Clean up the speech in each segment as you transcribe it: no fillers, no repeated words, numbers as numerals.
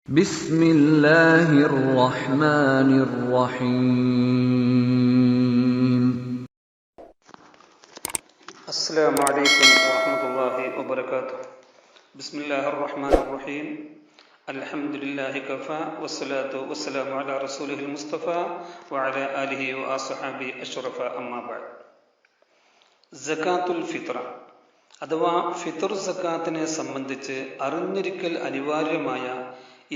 بسم الله الرحمن الرحيم. السلام عليكم ورحمة الله وبركاته. بسم الله الرحمن الرحيم. الحمد لله كفى والصلاة والسلام على رسوله المصطفى وعلى آله وأصحابه أشرف أما بعد. സകാത്തുൽ ഫിത്ര അഥവാ ഫിത്ർ സക്കാത്തിനെ സംബന്ധിച്ച് അറിഞ്ഞിരിക്കൽ അനിവാര്യമായ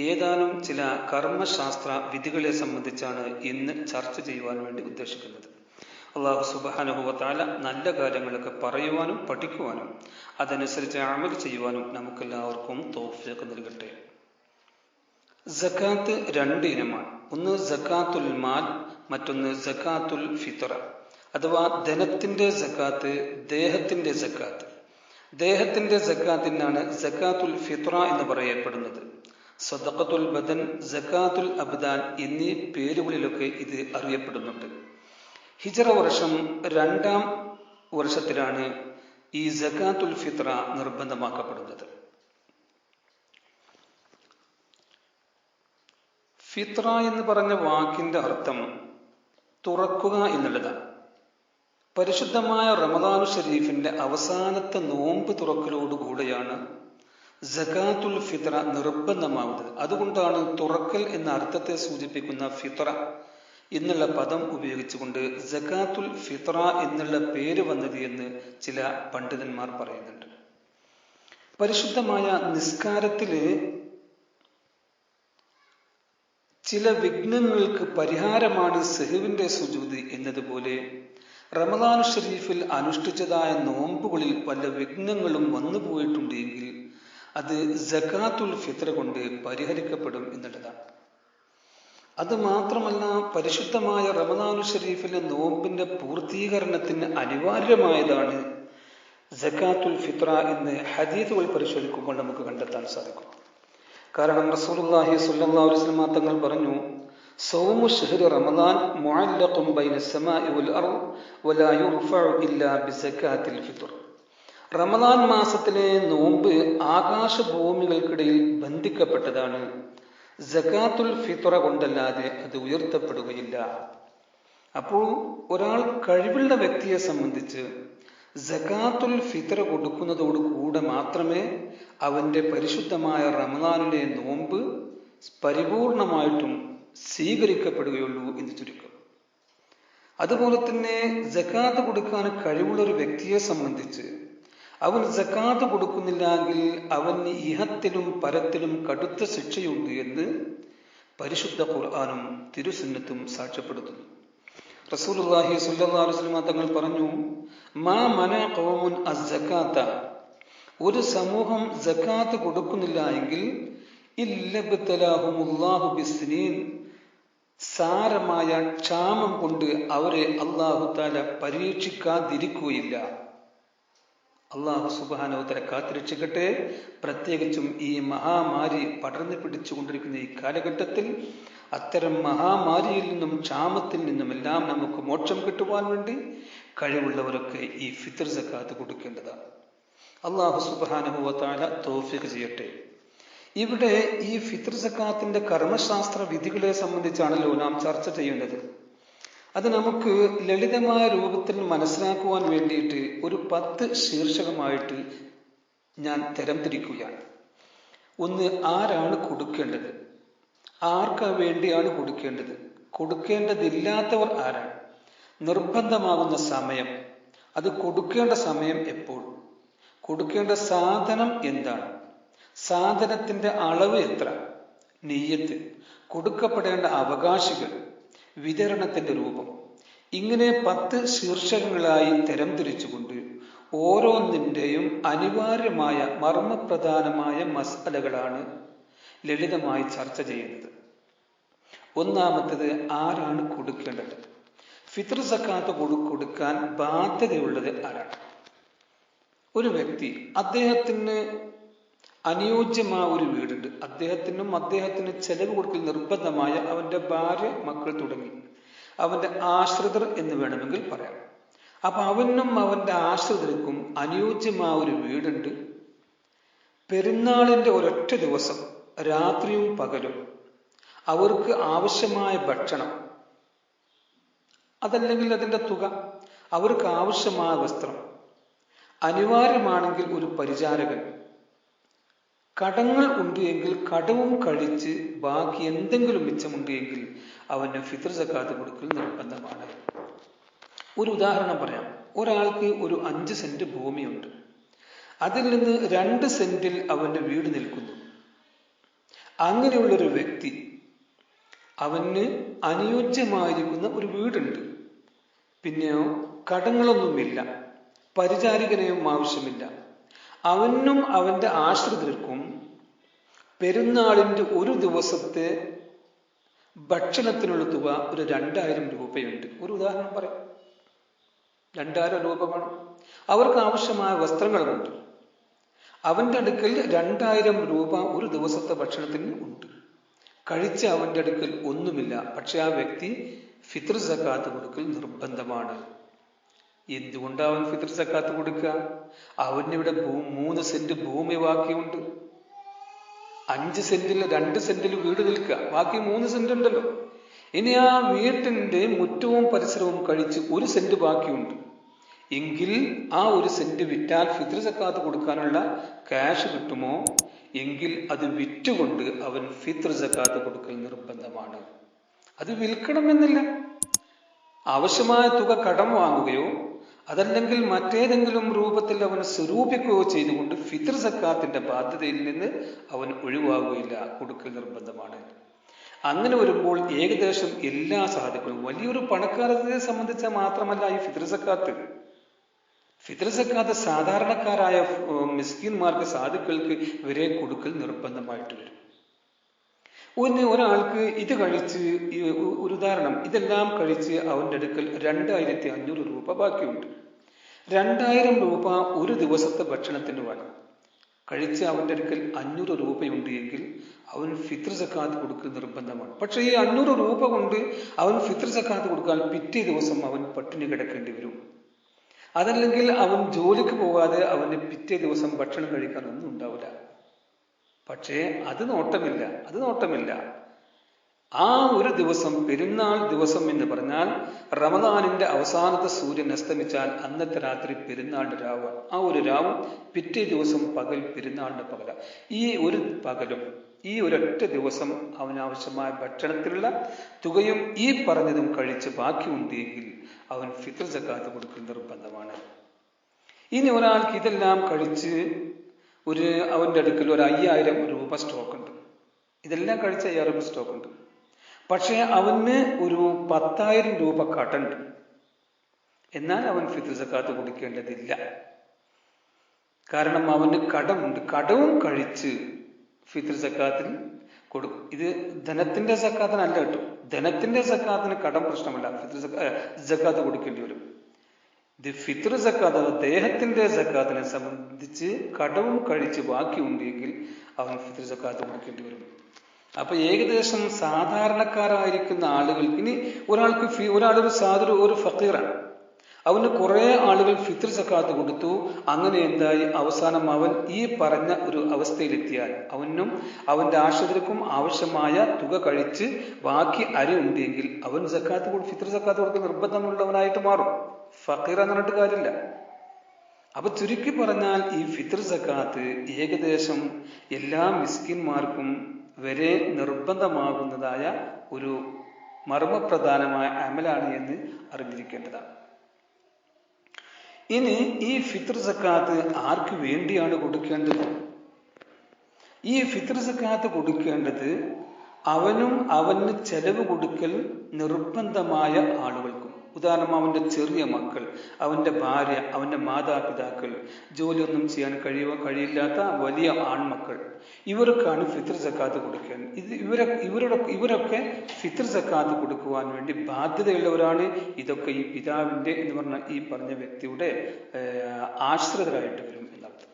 ഏതാനും ചില കർമ്മശാസ്ത്ര വിധികളെ സംബന്ധിച്ചാണ് ഇന്ന് ചർച്ച ചെയ്യുവാൻ വേണ്ടി ഉദ്ദേശിക്കുന്നത്. അല്ലാഹു സുബ്ഹാനഹു വ തആല നല്ല കാര്യങ്ങളൊക്കെ പറയുവാനും പഠിക്കുവാനും അതനുസരിച്ച് അമൽ ചെയ്യുവാനും നമുക്കെല്ലാവർക്കും തൗഫീഖ് നൽകട്ടെ. സക്കാത്ത് രണ്ട് ഇനമാണ്. ഒന്ന് സക്കാത്തുൽ മാൽ, മറ്റൊന്ന് സക്കാത്തുൽ ഫിത്ര അഥവാ ധനത്തിന്റെ സക്കാത്ത്, ദേഹത്തിന്റെ സക്കാത്ത്. ദേഹത്തിന്റെ സക്കാത്തിനാണ് സക്കാത്തുൽ ഫിത്ര എന്ന് പറയപ്പെടുന്നത്. സദഖത്തുൽ ബദൻ, സക്കാത്തുൽ അബ്ദാൻ എന്നീ പേരുകളിലൊക്കെ ഇത് അറിയപ്പെടുന്നുണ്ട്. ഹിജ്റ വർഷം 2-ാം വർഷത്തിലാണ് ഈ സക്കാത്തുൽ ഫിത്ര നിർബന്ധമാക്കപ്പെടുന്നത്. ഫിത്ര എന്ന് പറഞ്ഞ വാക്കിന്റെ അർത്ഥം തുറക്കുക എന്നുള്ളതാണ്. പരിശുദ്ധമായ റമദാനു ഷരീഫിന്റെ അവസാനത്തെ നോമ്പ് തുറക്കലോടുകൂടെയാണ് സകാത്തുൽ ഫിത്ര നിർബന്ധമാവുന്നത്. അതുകൊണ്ടാണ് തുറക്കൽ എന്ന അർത്ഥത്തെ സൂചിപ്പിക്കുന്ന ഫിത്ര എന്നുള്ള പദം ഉപയോഗിച്ചുകൊണ്ട് സകാത്തുൽ ഫിത്ര എന്നുള്ള പേര് വന്നത് എന്ന് ചില പണ്ഡിതന്മാർ പറയുന്നുണ്ട്. പരിശുദ്ധമായ നിസ്കാരത്തില് ചില വിഘ്നങ്ങൾക്ക് പരിഹാരമാണ് സഹുവിന്റെ സുജൂദ് എന്നതുപോലെ റമദാനു ഷരീഫിൽ അനുഷ്ഠിച്ചതായ നോമ്പുകളിൽ വല്ല വിഘ്നങ്ങളും വന്നുപോയിട്ടുണ്ടെങ്കിൽ അത് സകാത്തുൽ ഫിത്ര കൊണ്ട് പരിഹരിക്കപ്പെടും എന്നുള്ളതാണ്. അത് മാത്രമല്ല, പരിശുദ്ധമായ റമദാനു ഷരീഫിലെ നോമ്പിന്റെ പൂർത്തീകരണത്തിന് അനിവാര്യമായതാണ് സകാത്തുൽ ഫിത്ര എന്ന് ഹദീസുകൾ പരിശോധിക്കുമ്പോൾ നമുക്ക് കണ്ടെത്താൻ സാധിക്കും. കാരണം റസൂലുള്ളാഹി സ്വല്ലല്ലാഹു അലൈഹി വസല്ലം തങ്ങൾ പറഞ്ഞു, സൗമു ശഹ്രി റമദാൻ മുഅല്ലഖുൻ ബൈന സമാഇ വൽ അർദ് വലാ യുർഫഉ ഇല്ലാ ബിസകാത്തിൽ ഫിത്ർ. റമദാൻ മാസത്തിലെ നോമ്പ് ആകാശഭൂമികൾക്കിടയിൽ ബന്ധിക്കപ്പെട്ടതാണ്. സകാത്തുൽ ഫിത്ര കൊണ്ടല്ലാതെ അത് ഉയർത്തപ്പെടുകയില്ല. അപ്പോൾ ഒരാൾ കഴിവുള്ള വ്യക്തിയെ സംബന്ധിച്ച് സകാത്തുൽ ഫിത്ര കൊടുക്കുന്നതോടുകൂടെ മാത്രമേ അവന്റെ പരിശുദ്ധമായ റമദാനിലെ നോമ്പ് പരിപൂർണമായിട്ടും സ്വീകരിക്കപ്പെടുകയുള്ളൂ എന്ന് ചുരുക്കം. അതുപോലെ തന്നെ സകാത്ത് കൊടുക്കാൻ കഴിവുള്ള ഒരു വ്യക്തിയെ സംബന്ധിച്ച് അവൻ സകാത്ത് കൊടുക്കുന്നില്ലെങ്കിൽ അവന് ഇഹത്തിലും പരത്തിലും കടുത്ത ശിക്ഷയുണ്ട് എന്ന് പരിശുദ്ധ ഖുർആനും തിരുസുന്നത്തും സാക്ഷ്യപ്പെടുത്തുന്നു. റസൂലുള്ളാഹി സ്വല്ലല്ലാഹു അലൈഹി വസല്ലം തങ്ങൾ പറഞ്ഞു, മാ മന ഖൗമുൻ അസ്സകാത, ഒരു സമൂഹം സകാത്ത് കൊടുക്കുന്നില്ല എങ്കിൽ ഇല്ലബ്തലാഹുമുല്ലാഹു ബിസ്നീൻ, സാരമായ ക്ഷാമം കൊണ്ട് അവരെ അല്ലാഹു തആല പരീക്ഷിക്കാതിരിക്കുകയില്ല. അല്ലാഹു സുബ്ഹാനഹു വ തആല കാത്തിരക്ഷിക്കട്ടെ. പ്രത്യേകിച്ചും ഈ മഹാമാരി പടർന്നു പിടിച്ചുകൊണ്ടിരിക്കുന്ന ഈ കാലഘട്ടത്തിൽ അത്തരം മഹാമാരിയിൽ നിന്നും ക്ഷാമത്തിൽ നിന്നുമെല്ലാം നമുക്ക് മോക്ഷം കിട്ടുവാൻ വേണ്ടി കഴിവുള്ളവരൊക്കെ ഈ ഫിത്ർ സക്കാത്ത് കൊടുക്കേണ്ടതാണ്. അല്ലാഹു സുബ്ഹാനഹു വ തആല തൗഫീഖ് ചെയ്യട്ടെ. ഇവിടെ ഈ ഫിത്ർ സക്കാത്തിന്റെ കർമ്മശാസ്ത്ര വിധികളെ സംബന്ധിച്ചാണല്ലോ നാം ചർച്ച ചെയ്യുന്നത്. അത് നമുക്ക് ലളിതമായ രൂപത്തിൽ മനസ്സിലാക്കുവാൻ വേണ്ടിയിട്ട് ഒരു 10 ശീർഷകമായിട്ട് ഞാൻ തരംതിരിക്കുകയാണ്. ഒന്ന്, ആരാണ് കൊടുക്കേണ്ടത്, ആർക്ക് വേണ്ടിയാണ് കൊടുക്കേണ്ടത്, കൊടുക്കേണ്ടതില്ലാത്തവർ ആരാണ്, നിർബന്ധമാകുന്ന സമയം, അത് കൊടുക്കേണ്ട സമയം എപ്പോൾ, കൊടുക്കേണ്ട സാധനം എന്താണ്, സാധനത്തിന്റെ അളവ് എത്ര, നിയ്യത്ത്, കൊടുക്കപ്പെടേണ്ട അവകാശികൾ, വിതരണത്തിന്റെ രൂപം. ഇങ്ങനെ 10 ശീർഷകങ്ങളായി തരംതിരിച്ചുകൊണ്ട് ഓരോന്നിൻ്റെയും അനിവാര്യമായ മർമ്മപ്രധാനമായ മസലകളാണ് ലളിതമായി ചർച്ച ചെയ്യുന്നത്. ഒന്നാമത്തേത്, ആരാണ് കൊടുക്കേണ്ടത്. ഫിത്ർ സക്കാത്ത് കൊടുക്കാൻ ബാധ്യതയുള്ളത് ആരാണ്? ഒരു വ്യക്തി, അദ്ദേഹത്തിന് അനുയോജ്യമായ ഒരു വീടുണ്ട്, അദ്ദേഹത്തിന് ചെലവ് കൊടുക്കൽ നിർബന്ധമായ അവന്റെ ഭാര്യ, മക്കൾ തുടങ്ങി അവന്റെ ആശ്രിതർ എന്ന് വേണമെങ്കിൽ പറയാം. അപ്പൊ അവനും അവന്റെ ആശ്രിതർക്കും അനുയോജ്യമായ ഒരു വീടുണ്ട്. പെരുന്നാളിന്റെ ഒരൊറ്റ ദിവസം രാത്രിയും പകലും അവർക്ക് ആവശ്യമായ ഭക്ഷണം, അതല്ലെങ്കിൽ അതിൻ്റെ തുക, അവർക്ക് ആവശ്യമായ വസ്ത്രം, അനിവാര്യമാണെങ്കിൽ ഒരു പരിചാരകൻ, കടങ്ങൾ ഉണ്ട് എങ്കിൽ കടവും കഴിച്ച് ബാക്കി എന്തെങ്കിലും മിച്ചമുണ്ട് എങ്കിൽ അവന് ഫിത്ർ സക്കാത്ത് കൊടുക്കൽ നിർബന്ധമാണ്. ഒരു ഉദാഹരണം പറയാം. ഒരാൾക്ക് ഒരു 5 സെന്റ് ഭൂമിയുണ്ട്. അതിൽ നിന്ന് 2 സെന്റിൽ അവന്റെ വീട് നിൽക്കുന്നു. അങ്ങനെയുള്ളൊരു വ്യക്തി, അവന് അനുയോജ്യമായിരിക്കുന്ന ഒരു വീടുണ്ട്, പിന്നെയോ കടങ്ങളൊന്നുമില്ല, പരിചാരികനെയും ആവശ്യമില്ല, അവനും അവന്റെ ആശ്രിതർക്കും പെരുന്നാളിന്റെ ഒരു ദിവസത്തെ ഭക്ഷണത്തിനുള്ള തുക ഒരു 2000 രൂപയുണ്ട്. ഒരു ഉദാഹരണം പറയാം. 2000 രൂപ വേണം. അവർക്ക് ആവശ്യമായ വസ്ത്രങ്ങളുമുണ്ട്. അവന്റെ അടുക്കൽ 2000 രൂപ ഒരു ദിവസത്തെ ഭക്ഷണത്തിന് ഉണ്ട്. കഴിച്ച അവന്റെ അടുക്കൽ ഒന്നുമില്ല. പക്ഷെ ആ വ്യക്തി ഫിത്ർ സക്കാത്ത് കൊടുക്കൽ നിർബന്ധമാണ്. എന്തുകൊണ്ടാണ് അവൻ ഫിത്ർ സക്കാത്ത് കൊടുക്കുക? അവനിവിടെ 3 സെന്റ് ഭൂമി ബാക്കിയുണ്ട്. 5 സെന്റിൽ 2 സെന്റിൽ വീട് നിൽക്കുക, ബാക്കി 3 സെന്റ് ഉണ്ടല്ലോ. ഇനി ആ വീട്ടിന്റെ മുറ്റവും പരിസരവും കഴിച്ച് 1 സെന്റ് ബാക്കിയുണ്ട് എങ്കിൽ ആ 1 സെന്റ് വിറ്റാൽ ഫിത്ർ സക്കാത്ത് കൊടുക്കാനുള്ള ക്യാഷ് കിട്ടുമോ? എങ്കിൽ അത് വിറ്റുകൊണ്ട് അവൻ ഫിത്ർ സക്കാത്ത് കൊടുക്കൽ നിർബന്ധമാണ്. അത് വിൽക്കണമെന്നില്ല. ആവശ്യമായ തുക കടം വാങ്ങുകയോ അതല്ലെങ്കിൽ മറ്റേതെങ്കിലും രൂപത്തിൽ അവൻ സ്വരൂപിക്കുകയോ ചെയ്തുകൊണ്ട് ഫിത്ർ സക്കാത്തിന്റെ ബാധ്യതയിൽ നിന്ന് അവൻ ഒഴിവാകുകയില്ല, കൊടുക്കൽ നിർബന്ധമാണ്. അങ്ങനെ വരുമ്പോൾ ഏകദേശം എല്ലാ സാധുക്കളും, വലിയൊരു പണക്കാരത്തെ സംബന്ധിച്ച മാത്രമല്ല ഈ ഫിത്ർ സക്കാത്ത്, ഫിത്ർ സക്കാത്ത് സാധാരണക്കാരായ മിസ്കിന്മാർക്ക്, സാധുക്കൾക്ക് വരെ കൊടുക്കൽ നിർബന്ധമായിട്ട് വരും. ഒരാൾക്ക് ഇത് കഴിച്ച്, ഒരു ഉദാഹരണം, ഇതെല്ലാം കഴിച്ച് അവന്റെ അടുക്കൽ 2500 രൂപ ബാക്കിയുണ്ട്. 2000 രൂപ ഒരു ദിവസത്തെ ഭക്ഷണത്തിന് വേണം. കഴിച്ച് അവന്റെ അടുക്കൽ 500 രൂപയുണ്ട് എങ്കിൽ അവൻ ഫിത്ർ സക്കാത്ത് കൊടുക്കൽ നിർബന്ധമാണ്. പക്ഷെ ഈ 500 രൂപ കൊണ്ട് അവൻ ഫിത്ർ സക്കാത്ത് കൊടുക്കാൻ പിറ്റേ ദിവസം അവൻ പട്ടിണി കിടക്കേണ്ടി വരും. അതല്ലെങ്കിൽ അവൻ ജോലിക്ക് പോകാതെ അവന് പിറ്റേ ദിവസം ഭക്ഷണം കഴിക്കാൻ ഒന്നും ഉണ്ടാവില്ല. പക്ഷേ അത് നോട്ടമില്ല. ആ ഒരു ദിവസം, പെരുന്നാൾ ദിവസം എന്ന് പറഞ്ഞാൽ റമദാനിന്റെ അവസാനത്തെ സൂര്യൻ അസ്തമിച്ചാൽ അന്നത്തെ രാത്രി പെരുന്നാളിന്റെ രാവ്, ആ ഒരു രാവും പിറ്റേ ദിവസം പകൽ പെരുന്നാളിന്റെ പകല, ഈ ഒരു പകലും ഈ ഒരൊറ്റ ദിവസം അവനാവശ്യമായ ഭക്ഷണത്തിലുള്ള തുകയും ഈ പറഞ്ഞതും കഴിച്ച് ബാക്കിയുണ്ടെങ്കിൽ അവൻ ഫിത്ർ സക്കാത്ത് കൊടുക്കൽ നിർബന്ധമാണ്. ഇനി ഒരാൾക്ക് ഇതെല്ലാം കഴിച്ച് അവന്റെ അടുക്കൽ ഒരു 5000 രൂപ സ്റ്റോക്ക് ഉണ്ട്. ഇതെല്ലാം കഴിച്ച് 5000 രൂപ സ്റ്റോക്ക് ഉണ്ട്. പക്ഷെ അവന് ഒരു 10,000 രൂപ കടമുണ്ട്. എന്നാൽ അവൻ ഫിത്ർ സക്കാത്ത് കൊടുക്കേണ്ടതില്ല. കാരണം അവന് കടമുണ്ട്. കടവും കഴിച്ച് ഫിത്ർ സക്കാത്തിൽ കൊടുക്കും. ഇത് ധനത്തിന്റെ സക്കാത്തിനല്ല കേട്ടോ. ധനത്തിന്റെ സക്കാത്തിന് കടം പ്രശ്നമല്ല, ഫിത്ർ സക്കാത്ത് കൊടുക്കേണ്ടി വരും. ഇത് ഫിത്ർ സക്കാത്ത്, ദേഹത്തിന്റെ സക്കാത്തിനെ സംബന്ധിച്ച് കടവും കഴിച്ച് ബാക്കിയുണ്ടെങ്കിൽ അവൻ ഫിത്ർ സക്കാത്ത് കൊടുക്കേണ്ടി വരും. അപ്പൊ ഏകദേശം സാധാരണക്കാരായിരിക്കുന്ന ആളുകൾക്ക്, ഇനി ഒരു ഫക്കീറാണ്, അവന് കുറെ ആളുകൾ ഫിത്ർ സക്കാത്ത് കൊടുത്തു. അങ്ങനെ എന്തായി? അവസാനം അവൻ ഈ പറഞ്ഞ ഒരു അവസ്ഥയിലെത്തിയാൽ അവനും അവന്റെ ആശ്രിതർക്കും ആവശ്യമായ തുക കഴിച്ച് ബാക്കി അരി ഉണ്ടെങ്കിൽ അവൻ ഫിത്ർ സക്കാത്ത് കൊടുക്കാൻ നിർബന്ധമുള്ളവനായിട്ട് മാറും. ഫക്കീർ എന്ന് പറഞ്ഞിട്ട് കാര്യമില്ല. അപ്പൊ ചുരുക്കി പറഞ്ഞാൽ ഈ ഫിത്ർ സക്കാത്ത് ഏകദേശം എല്ലാ മിസ്കിന്മാർക്കും വരെ നിർബന്ധമാകുന്നതായ ഒരു മർമ്മപ്രധാനമായ അമലാണ് എന്ന് അറിഞ്ഞിരിക്കേണ്ടതാണ്. ഇനി ഈ ഫിത്ർ സക്കാത്ത് ആർക്ക് വേണ്ടിയാണ് കൊടുക്കേണ്ടത്? ഈ ഫിത്ർ സക്കാത്ത് കൊടുക്കേണ്ടത് അവനും അവന് ചെലവ് കൊടുക്കൽ നിർബന്ധമായ ആളുകൾക്കും. ഉദാഹരണം, അവന്റെ ചെറിയ മക്കൾ, അവന്റെ ഭാര്യ, അവന്റെ മാതാപിതാക്കൾ, ജോലിയൊന്നും ചെയ്യാൻ കഴിയില്ലാത്ത വലിയ ആൺമക്കൾ, ഇവർക്കാണ് ഫിത്ർ സക്കാത്ത് കൊടുക്കേണ്ടത്. ഇവരൊക്കെ ഫിത്ർ സക്കാത്ത് കൊടുക്കുവാൻ വേണ്ടി ബാധ്യതയുള്ളവരാണ്. ഇതൊക്കെ ഈ പിതാവിന്റെ എന്ന് പറഞ്ഞ ഈ പറഞ്ഞ വ്യക്തിയുടെ ആശ്രിതരായിട്ട് വരും എന്നർത്ഥം.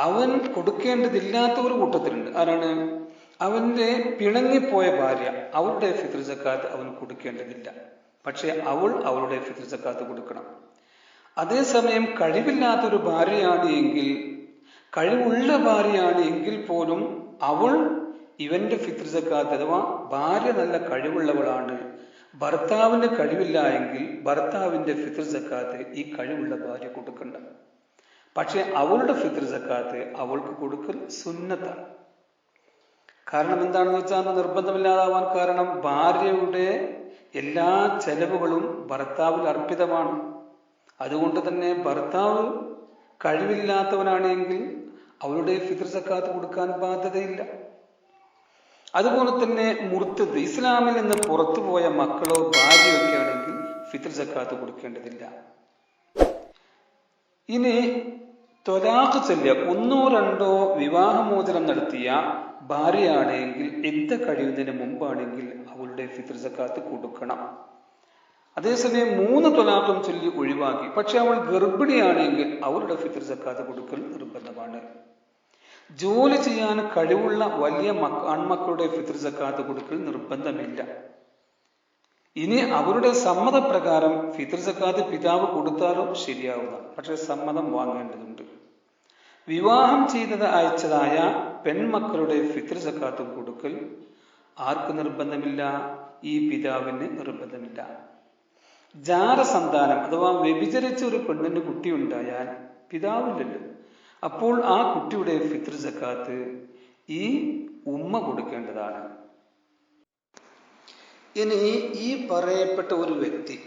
അവൻ കൊടുക്കേണ്ടതില്ലാത്ത ഒരു കൂട്ടത്തിലുണ്ട്. ആരാണ്? അവന്റെ പിണങ്ങിപ്പോയ ഭാര്യ, അവളുടെ ഫിത്ർ സക്കാത്ത് അവൻ കൊടുക്കേണ്ടതില്ല. പക്ഷെ അവളുടെ ഫിത്ർ സക്കാത്ത് കൊടുക്കണം. അതേസമയം കഴിവില്ലാത്തൊരു ഭാര്യയാണ് എങ്കിൽ, കഴിവുള്ള ഭാര്യയാണ് എങ്കിൽ പോലും അവൾ ഇവന്റെ ഫിത്ർ സക്കാത്ത് അഥവാ ഭാര്യ നല്ല കഴിവുള്ളവളാണ്, ഭർത്താവിന് കഴിവില്ല എങ്കിൽ ഭർത്താവിന്റെ ഫിത്ർ സക്കാത്ത് ഈ കഴിവുള്ള ഭാര്യ കൊടുക്കണ്ട. പക്ഷെ അവളുടെ ഫിത്ർ സക്കാത്ത് അവൾക്ക് കൊടുക്കൽ സുന്നത്താണ്. കാരണം എന്താണെന്ന് വെച്ചാൽ നിർബന്ധമില്ലാതാവാൻ കാരണം ഭാര്യയുടെ എല്ലാ ചെലവുകളും ഭർത്താവിൽ അർപ്പിതമാണ്. അതുകൊണ്ട് തന്നെ ഭർത്താവ് കഴിവില്ലാത്തവനാണെങ്കിൽ അവളുടെ ഫിത്ർ സക്കാത്ത് കൊടുക്കാൻ ബാധ്യതയില്ല. അതുപോലെ തന്നെ മുർത്തദ്, ഇസ്ലാമിൽ നിന്ന് പുറത്തുപോയ മക്കളോ ഭാര്യയൊക്കെ ആണെങ്കിൽ ഫിത്ർ സക്കാത്ത് കൊടുക്കേണ്ടതില്ല. ഇനി ത്വലാഖ് ചൊല്ലിയ ഒന്നോ രണ്ടോ വിവാഹമോചനം നടത്തിയ ഭാര്യയാണെങ്കിൽ ഇദ്ദ കഴിയുന്നതിന് മുമ്പാണെങ്കിൽ അവളുടെ ഫിത്ർ സക്കാത്ത് കൊടുക്കണം. അതേസമയം 3 ത്വലാഖും ചൊല്ലി ഒഴിവാക്കി പക്ഷെ അവൾ ഗർഭിണിയാണെങ്കിൽ അവളുടെ ഫിത്ർ സക്കാത്ത് കൊടുക്കൽ നിർബന്ധമാണ്. ജോലി ചെയ്യാൻ കഴിവുള്ള വലിയ ആൺമക്കളുടെ ഫിത്ർ സക്കാത്ത് കൊടുക്കൽ നിർബന്ധമില്ല. ഇനി അവരുടെ സമ്മതപ്രകാരം ഫിത്ർ സക്കാത്ത് പിതാവ് കൊടുത്താലോ ശരിയാവുന്നതാണ്, പക്ഷെ സമ്മതം വാങ്ങേണ്ടതുണ്ട്. വിവാഹം ചെയ്തത് അയച്ചതായ പെൺമക്കളുടെ ഫിത്ർ സക്കാത്ത് കൊടുക്കൽ ആർക്ക് നിർബന്ധമില്ല? ഈ പിതാവിന് നിർബന്ധമില്ല. ജാരസന്താനം അഥവാ വ്യഭിചരിച്ച ഒരു പെണ്ണിന് കുട്ടി ഉണ്ടായാൽ പിതാവില്ലല്ലോ, അപ്പോൾ ആ കുട്ടിയുടെ ഫിത്ർ സക്കാത്ത് ഈ ഉമ്മ കൊടുക്കേണ്ടതാണ്. ഇനി ഈ പറയപ്പെട്ട ഒരു വ്യക്തി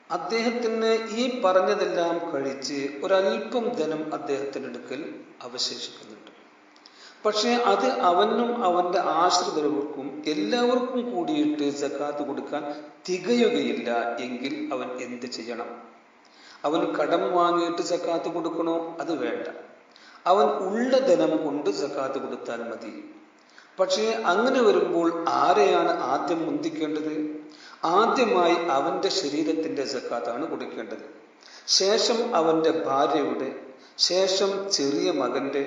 അദ്ദേഹത്തിന് ഈ പറഞ്ഞതെല്ലാം കഴിച്ച് ഒരൽപ്പം ധനം അദ്ദേഹത്തിൻ്റെ അടുക്കൽ അവശേഷിക്കുന്നുണ്ട്. പക്ഷെ അത് അവനും അവന്റെ ആശ്രിതർക്കും എല്ലാവർക്കും കൂടിയിട്ട് സക്കാത്ത് കൊടുക്കാൻ തികയുകയില്ല എങ്കിൽ അവൻ എന്ത് ചെയ്യണം? അവൻ കടം വാങ്ങിയിട്ട് സക്കാത്ത് കൊടുക്കണോ? അത് വേണ്ട. അവൻ ഉള്ള ധനം കൊണ്ട് സക്കാത്ത് കൊടുത്താൽ മതി. പക്ഷേ അങ്ങനെ വരുമ്പോൾ ആരെയാണ് ആദ്യം മുന്തിക്കേണ്ടത്? ആദ്യമായി അവന്റെ ശരീരത്തിന്റെ സക്കാത്താണ് കൊടുക്കേണ്ടത്. ശേഷം അവന്റെ ഭാര്യയുടെ, ശേഷം ചെറിയ മകന്റെ,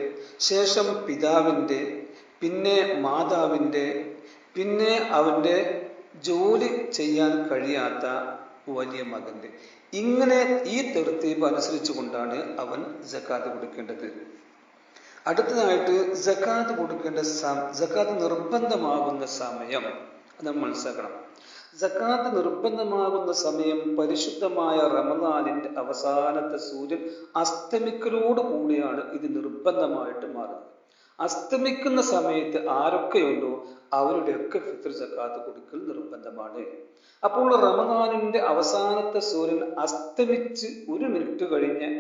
ശേഷം പിതാവിന്റെ, പിന്നെ മാതാവിന്റെ, പിന്നെ അവന്റെ ജോലി ചെയ്യാൻ കഴിയാത്ത വലിയ മകന്റെ. ഇങ്ങനെ ഈ തെർത്തീബ് അനുസരിച്ചു കൊണ്ടാണ് അവൻ സക്കാത്ത് കൊടുക്കേണ്ടത്. അടുത്തതായിട്ട് സക്കാത്ത് കൊടുക്കേണ്ട സക്കാത്ത് നിർബന്ധമാകുന്ന സമയം നമ്മൾ മനസ്സിലാക്കണം. സക്കാത്ത് നിർബന്ധമാകുന്ന സമയം പരിശുദ്ധമായ റമദാനിന്റെ അവസാനത്തെ സൂര്യൻ അസ്തമിക്കലോട് കൂടിയാണ് ഇത് നിർബന്ധമായിട്ട് മാറുന്നത്. അസ്തമിക്കുന്ന സമയത്ത് ആരൊക്കെയുണ്ടോ അവരുടെയൊക്കെ ഫിത്ർ സക്കാത്ത് കൊടുക്കൽ നിർബന്ധമാണ്. അപ്പോൾ റമദാനിന്റെ അവസാനത്തെ സൂര്യൻ അസ്തമിച്ച് 1 മിനിറ്റ് കഴിഞ്ഞ്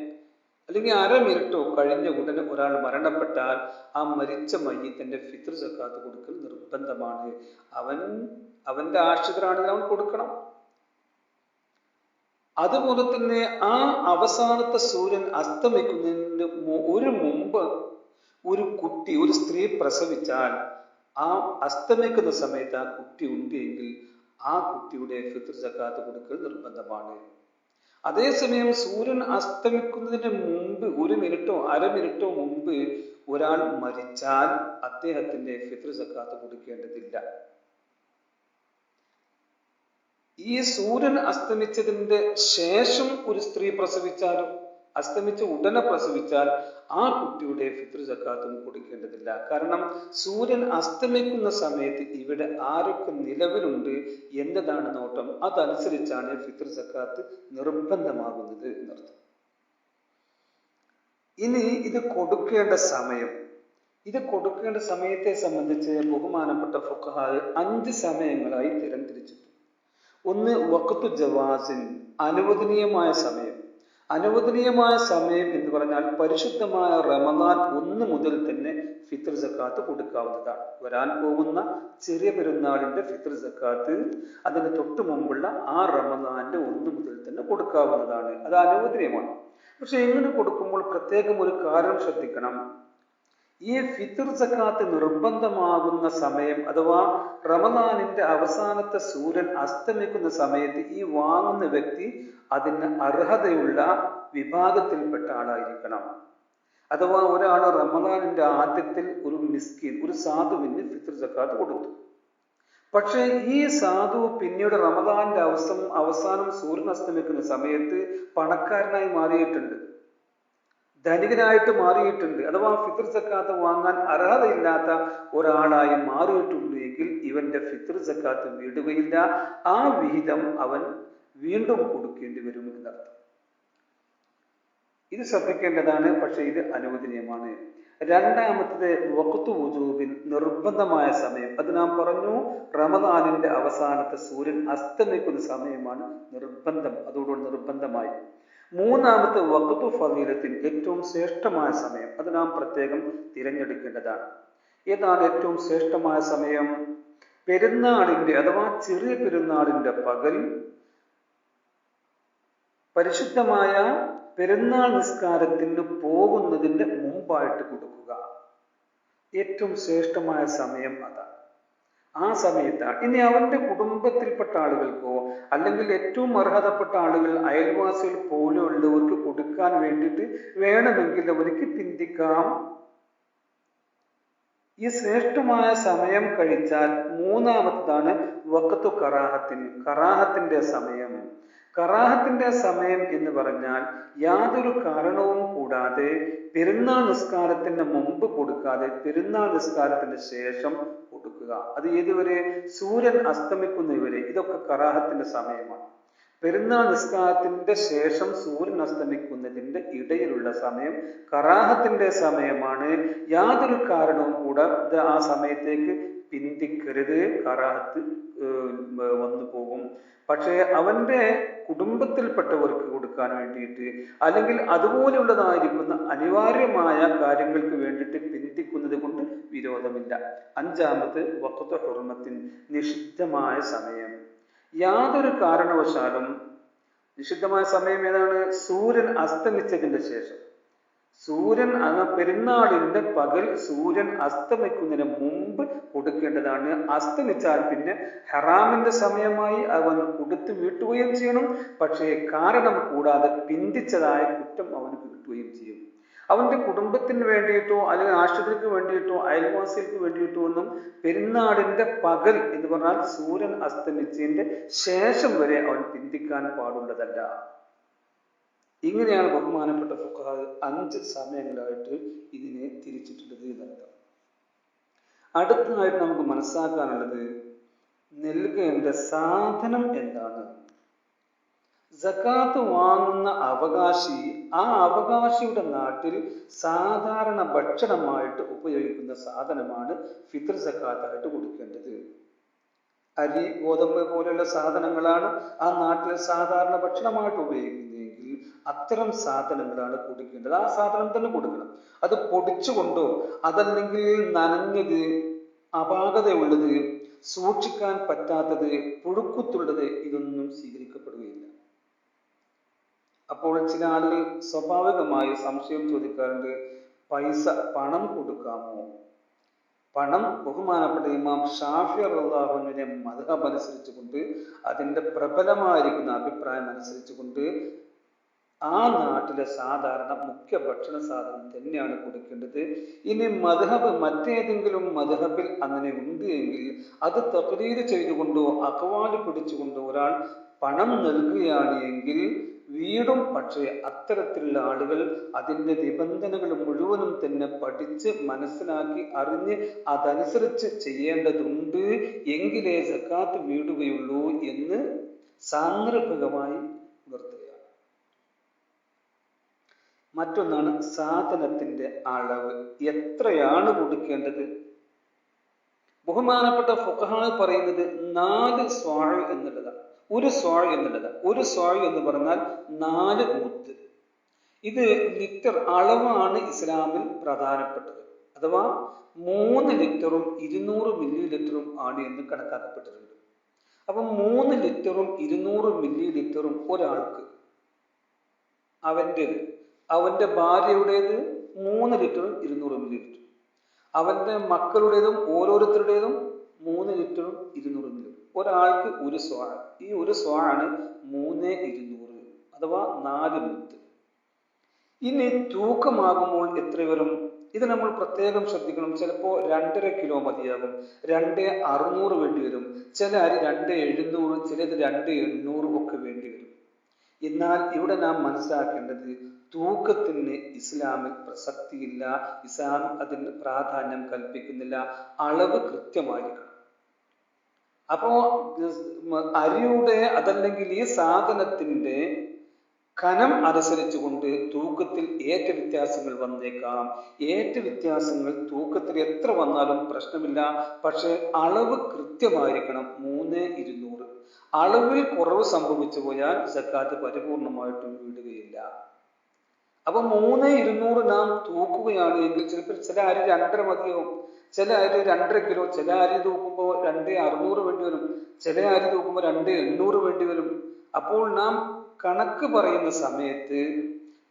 അല്ലെങ്കിൽ 1/2 മിനിറ്റോ കഴിഞ്ഞ ഉടനെ ഒരാൾ മരണപ്പെട്ടാൽ ആ മരിച്ച മയ്യിത്തിന്റെ ഫിത്ർ സക്കാത്ത് കൊടുക്കൽ നിർബന്ധമാണ്. അവന്റെ ആശ്രിതരാണെങ്കിൽ അവൻ കൊടുക്കണം. അതുപോലെ തന്നെ ആ അവസാനത്തെ സൂര്യൻ അസ്തമിക്കുന്നതിന് മുമ്പ് ഒരു കുട്ടി, ഒരു സ്ത്രീ പ്രസവിച്ചാൽ ആ അസ്തമിക്കുന്ന സമയത്ത് ആ കുട്ടി ഉണ്ട് എങ്കിൽ ആ കുട്ടിയുടെ ഫിത്ർ സക്കാത്ത് കൊടുക്കൽ നിർബന്ധമാണ്. അതേസമയം സൂര്യൻ അസ്തമിക്കുന്നതിന് മുമ്പ് 1 മിനിറ്റോ 1/2 മിനിറ്റോ മുമ്പ് ഒരാൾ മരിച്ചാൽ അദ്ദേഹത്തിന്റെ ഫിത്ർ സക്കാത്ത് കൊടുക്കേണ്ടതില്ല. ഈ സൂര്യൻ അസ്തമിച്ചതിന്റെ ശേഷം ഒരു സ്ത്രീ പ്രസവിച്ചാലും അസ്തമിച്ച് ഉടനെ പ്രസവിച്ചാൽ ആ കുട്ടിയുടെ ഫിത്ർ സക്കാത്തും കൊടുക്കേണ്ടതില്ല. കാരണം സൂര്യൻ അസ്തമിക്കുന്ന സമയത്ത് ഇവിടെ ആരൊക്കെ നിലവിലുണ്ട് എന്നതാണ് നോട്ടം. അതനുസരിച്ചാണ് ഫിത്ർ സക്കാത്ത് നിർബന്ധമാകുന്നത് എന്നർത്ഥം. ഇനി ഇത് കൊടുക്കേണ്ട സമയത്തെ സംബന്ധിച്ച് ബഹുമാനപ്പെട്ട ഫുഖഹാ 5 സമയങ്ങളായി തരംതിരിച്ചിട്ടുണ്ട്. ഒന്ന് വഖ്തു ജവാസിൻ, അനുവദനീയമായ സമയം. അനുവദനീയമായ സമയം എന്ന് പറഞ്ഞാൽ പരിശുദ്ധമായ റമദാൻ 1 മുതൽ തന്നെ ഫിത്ർ സക്കാത്ത് കൊടുക്കാവുന്നതാണ്. വരാൻ പോകുന്ന ചെറിയ പെരുന്നാളിന്റെ ഫിത്ർ സക്കാത്ത് അതിന് തൊട്ട് മുമ്പുള്ള ആ റമദാന്റെ 1 മുതൽ തന്നെ കൊടുക്കാവുന്നതാണ്. അത് അനുവദനീയമാണ്. പക്ഷെ എങ്ങനെ കൊടുക്കുമ്പോൾ പ്രത്യേകം ഒരു കാര്യം ശ്രദ്ധിക്കണം. ഈ ഫിത്ർ സക്കാത്ത് നിർബന്ധമാകുന്ന സമയം അഥവാ റമദാനിന്റെ അവസാനത്തെ സൂര്യൻ അസ്തമിക്കുന്ന സമയത്ത് ഈ വാങ്ങുന്ന വ്യക്തി അതിന് അർഹതയുള്ള വിഭാഗത്തിൽപ്പെട്ട ആളായിരിക്കണം. അഥവാ ഒരാൾ റമദാനിന്റെ ആദ്യത്തിൽ ഒരു മിസ്കീൻ, ഒരു സാധുവിന് ഫിത്ർ സക്കാത്ത് കൊടുത്തു. പക്ഷെ ഈ സാധു പിന്നീട് റമദാനിന്റെ അവസാനം സൂര്യൻ അസ്തമിക്കുന്ന സമയത്ത് പണക്കാരനായി മാറിയിട്ടുണ്ട്, ധനികനായിട്ട് മാറിയിട്ടുണ്ട്, അഥവാ ഫിത്ർ സക്കാത്ത് വാങ്ങാൻ അർഹതയില്ലാത്ത ഒരാളായി മാറിയിട്ടുണ്ട് എങ്കിൽ ഇവന്റെ ഫിത്ർ സക്കാത്ത് വീടുകയില്ല. ആ വിഹിതം അവൻ വീണ്ടും കൊടുക്കേണ്ടി വരും എന്നർത്ഥം. ഇത് ശ്രദ്ധിക്കേണ്ടതാണ്, പക്ഷെ ഇത് അനുവദനീയമാണ്. രണ്ടാമത്തത് വഖ്തു വുജൂബിൻ, നിർബന്ധമായ സമയം. അത് നാം പറഞ്ഞു, റമദാനിന്റെ അവസാനത്തെ സൂര്യൻ അസ്തമിക്കുന്ന സമയമാണ് നിർബന്ധം, അതോടുകൂടി നിർബന്ധമായി. മൂന്നാമത്തെ വഖ്തു ഫളീലത്തിൻ, ഏറ്റവും ശ്രേഷ്ഠമായ സമയം. അത് നാം പ്രത്യേകം തിരഞ്ഞെടുക്കേണ്ടതാണ്. ഏതാണ് ഏറ്റവും ശ്രേഷ്ഠമായ സമയം? പെരുന്നാളിന്റെ അഥവാ ചെറിയ പെരുന്നാളിന്റെ പകൽ പരിശുദ്ധമായ പെരുന്നാൾ നിസ്കാരത്തിന് പോകുന്നതിന്റെ മുമ്പായിട്ട് കൊടുക്കുക. ഏറ്റവും ശ്രേഷ്ഠമായ സമയം അതാണ്, ആ സമയത്താണ്. ഇനി അവന്റെ കുടുംബത്തിൽപ്പെട്ട ആളുകൾക്കോ അല്ലെങ്കിൽ ഏറ്റവും അർഹതപ്പെട്ട ആളുകൾ അയൽവാസികൾ പോലെയുള്ളവർക്ക് കൊടുക്കാൻ വേണ്ടിയിട്ട് വേണമെങ്കിൽ അവർക്ക് പിന്തിക്കാം. ഈ ശ്രേഷ്ഠമായ സമയം കഴിച്ചാൽ മൂന്നാമത്തതാണ് വഖ്തു കറാഹത്തിന്, കറാഹത്തിന്റെ സമയം. കറാഹത്തിന്റെ സമയം എന്ന് പറഞ്ഞാൽ യാതൊരു കാരണവും കൂടാതെ പെരുന്നാൾ നിസ്കാരത്തിന് മുമ്പ് കൊടുക്കാതെ പെരുന്നാൾ നിസ്കാരത്തിന് ശേഷം കൊടുക്കുക. അത് ഏതുവരെ? സൂര്യൻ അസ്തമിക്കുന്നവരെ. ഇതൊക്കെ കറാഹത്തിന്റെ സമയമാണ്. പെരുന്നാൾ നിസ്കാരത്തിന്റെ ശേഷം സൂര്യൻ അസ്തമിക്കുന്നതിന്റെ ഇടയിലുള്ള സമയം കറാഹത്തിന്റെ സമയമാണ്. യാതൊരു കാരണവും കൂടാതെ ആ സമയത്തേക്ക് പിന്തിക്കരുത്, കറാഹത്ത് വന്നു പോകും. പക്ഷേ അവന്റെ കുടുംബത്തിൽപ്പെട്ടവർക്ക് കൊടുക്കാൻ വേണ്ടിയിട്ട് അല്ലെങ്കിൽ അതുപോലെയുള്ളതായിരിക്കുന്ന അനിവാര്യമായ കാര്യങ്ങൾക്ക് വേണ്ടിയിട്ട് പിന്തിക്കുന്നത് കൊണ്ട് വിരോധമില്ല. അഞ്ചാമത് വഖ്തു ഹുർമത്തിൻ, നിഷിദ്ധമായ സമയം. യാതൊരു കാരണവശാലും നിഷിദ്ധമായ സമയം ഏതാണ്? സൂര്യൻ അസ്തമിച്ചതിന്റെ ശേഷം. സൂര്യൻ പെരുന്നാളിന്റെ പകൽ സൂര്യൻ അസ്തമിക്കുന്നതിന് മുമ്പ് കൊടുക്കേണ്ടതാണ്. അസ്തമിച്ചാൽ പിന്നെ ഹറാമിന്റെ സമയമായി അവൻ കൊടുത്തു വീട്ടുകയും ചെയ്യണം. പക്ഷേ കാരണം കൂടാതെ പിന്തിച്ചതായ കുറ്റം അവന് കിട്ടുകയും ചെയ്യും. അവന്റെ കുടുംബത്തിന് വേണ്ടിയിട്ടോ അല്ലെങ്കിൽ ആശ്രിതർക്ക് വേണ്ടിയിട്ടോ അയൽവാസികൾക്ക് വേണ്ടിയിട്ടോ ഒന്നും പെരുന്നാളിന്റെ പകൽ എന്ന് പറഞ്ഞാൽ സൂര്യൻ അസ്തമിച്ചതിന്റെ ശേഷം വരെ അവൻ പിന്തിക്കാൻ പാടുള്ളതല്ല. ഇങ്ങനെയാണ് ബഹുമാനപ്പെട്ട ഫുഖഹാ 5 സമയങ്ങളായിട്ട് ഇതിനെ തിരിച്ചിട്ടുള്ളത് എന്നർത്ഥം. അടുത്തതായിട്ട് നമുക്ക് മനസ്സിലാക്കാനുള്ളത് നൽകേണ്ട സാധനം എന്താണ്. സകാത്ത് വാങ്ങുന്ന അവകാശി ആ അവകാശിയുടെ നാട്ടിൽ സാധാരണ ഭക്ഷണമായിട്ട് ഉപയോഗിക്കുന്ന സാധനമാണ് ഫിത്ർ സക്കാത്തായിട്ട് കൊടുക്കേണ്ടത്. അരി, ഗോതമ്പ് പോലെയുള്ള സാധനങ്ങളാണ് ആ നാട്ടിൽ സാധാരണ ഭക്ഷണമായിട്ട് ഉപയോഗിക്കുന്നതെങ്കിൽ അത്തരം സാധനങ്ങളാണ് കൊടുക്കേണ്ടത്. ആ സാധനം തന്നെ കൊടുക്കണം. അത് പൊടിച്ചുകൊണ്ടോ അതല്ലെങ്കിൽ നനഞ്ഞത്, അപാകതയുള്ളത്, സൂക്ഷിക്കാൻ പറ്റാത്തത്, പുഴുക്കുത്തുള്ളത് ഇതൊന്നും സ്വീകരിക്കപ്പെടുകയില്ല. അപ്പോൾ ചില ആളുകൾ സ്വാഭാവികമായി സംശയം ചോദിക്കാറുണ്ട്, പണം കൊടുക്കാമോ? പണം ബഹുമാനപ്പെട്ട ഇമാം ഷാഫി റളിയല്ലാഹു അൻഹുവിന്റെ മദ്ഹബ് അനുസരിച്ചുകൊണ്ട് അതിന്റെ പ്രബലമായിരിക്കുന്ന അഭിപ്രായം അനുസരിച്ചുകൊണ്ട് ആ നാട്ടിലെ സാധാരണ മുഖ്യ ഭക്ഷണ സാധനം തന്നെയാണ് കൊടുക്കേണ്ടത്. ഇനി മദ്ഹബ് മറ്റേതെങ്കിലും മദ്ഹബിൽ അങ്ങനെ ഉണ്ട് എങ്കിൽ അത് തഖ്രീർ ചെയ്തുകൊണ്ടോ അഖ്വാല് പിടിച്ചുകൊണ്ടോ ഒരാൾ പണം നൽകുകയാണ് എങ്കിൽ വീണ്ടും പക്ഷേ അത്തരത്തിലുള്ള ആളുകൾ അതിൻ്റെ നിബന്ധനകൾ മുഴുവനും തന്നെ പഠിച്ച് മനസ്സിലാക്കി അറിഞ്ഞ് അതനുസരിച്ച് ചെയ്യേണ്ടതുണ്ട്. എങ്കിലേ സക്കാത്ത് വീടുകയുള്ളൂ എന്ന് സാന്ദർഭികമായി ഉണർത്തുകയാണ്. മറ്റൊന്നാണ് സാധനത്തിന്റെ അളവ്. എത്രയാണ് കൊടുക്കേണ്ടത്? ബഹുമാനപ്പെട്ട ഫുഖഹാ പറയുന്നത് 4 സ്വാഴ് എന്നുള്ളതാണ്. ഒരു സ്വാഴ് എന്നുള്ളതാണ്. ഒരു സ്വാഴ് എന്ന് പറഞ്ഞാൽ 4 മുത്ത്. ഇത് ലിറ്റർ അളവാണ് ഇസ്ലാമിൽ പ്രധാനപ്പെട്ടത്. അഥവാ 3 ലിറ്ററും 200 മില്ലി ലിറ്ററും ആണ് എന്ന് കണക്കാക്കപ്പെട്ടിട്ടുണ്ട്. അപ്പം 3 ലിറ്ററും 200 മില്ലി ലിറ്ററും ഒരാൾക്ക്, അവന്റെ ഭാര്യയുടേത് 3 ലിറ്ററും 200 മില്ലി ലിറ്ററും, അവന്റെ മക്കളുടേതും ഓരോരുത്തരുടേതും 3 ലിറ്ററും 200 മില്ലി ലിറ്ററും, ഒരാൾക്ക് ഒരു സ്വാഴ്. ഈ ഒരു സ്വാഴാണ് 3,200 അഥവാ 4 മുത്ത്. ഇനി തൂക്കമാകുമ്പോൾ എത്ര വരും? ഇത് നമ്മൾ പ്രത്യേകം ശ്രദ്ധിക്കണം. ചിലപ്പോൾ 2.5 കിലോ മതിയാകും, 2,600 വേണ്ടി വരും, ചില അരി 2,700, ചിലത് 2,800 ഒക്കെ വേണ്ടി വരും. എന്നാൽ ഇവിടെ നാം മനസ്സിലാക്കേണ്ടത് തൂക്കത്തിന് ഇസ്ലാമിൽ പ്രസക്തിയില്ല, ഇസ്ലാം അതിന് പ്രാധാന്യം കൽപ്പിക്കുന്നില്ല. അളവ് കൃത്യമായിരിക്കണം. അപ്പോ അരിയുടെ അതല്ലെങ്കിൽ ഈ സാധനത്തിന്റെ കനം അനുസരിച്ചുകൊണ്ട് തൂക്കത്തിൽ ഏറ്റ വ്യത്യാസങ്ങൾ വന്നേക്കാം. ഏറ്റ വ്യത്യാസങ്ങൾ തൂക്കത്തിൽ എത്ര വന്നാലും പ്രശ്നമില്ല. പക്ഷെ അളവ് കൃത്യമായിരിക്കണം. 3,200. അളവിൽ കുറവ് സംഭവിച്ചു പോയാൽ സക്കാത്ത് പരിപൂർണമായിട്ടും വീടുകയില്ല. അപ്പൊ 3,200 നാം തൂക്കുകയാണ് എങ്കിൽ ചിലപ്പോൾ ചില അരി 2.5 മതിയാവും, ചില അരി 2.5 കിലോ, ചില അരി തൂക്കുമ്പോൾ 2,600 വേണ്ടി വരും, ചില അരി തൂക്കുമ്പോൾ 2,800 വേണ്ടി വരും. അപ്പോൾ നാം കണക്ക് പറയുന്ന സമയത്ത്,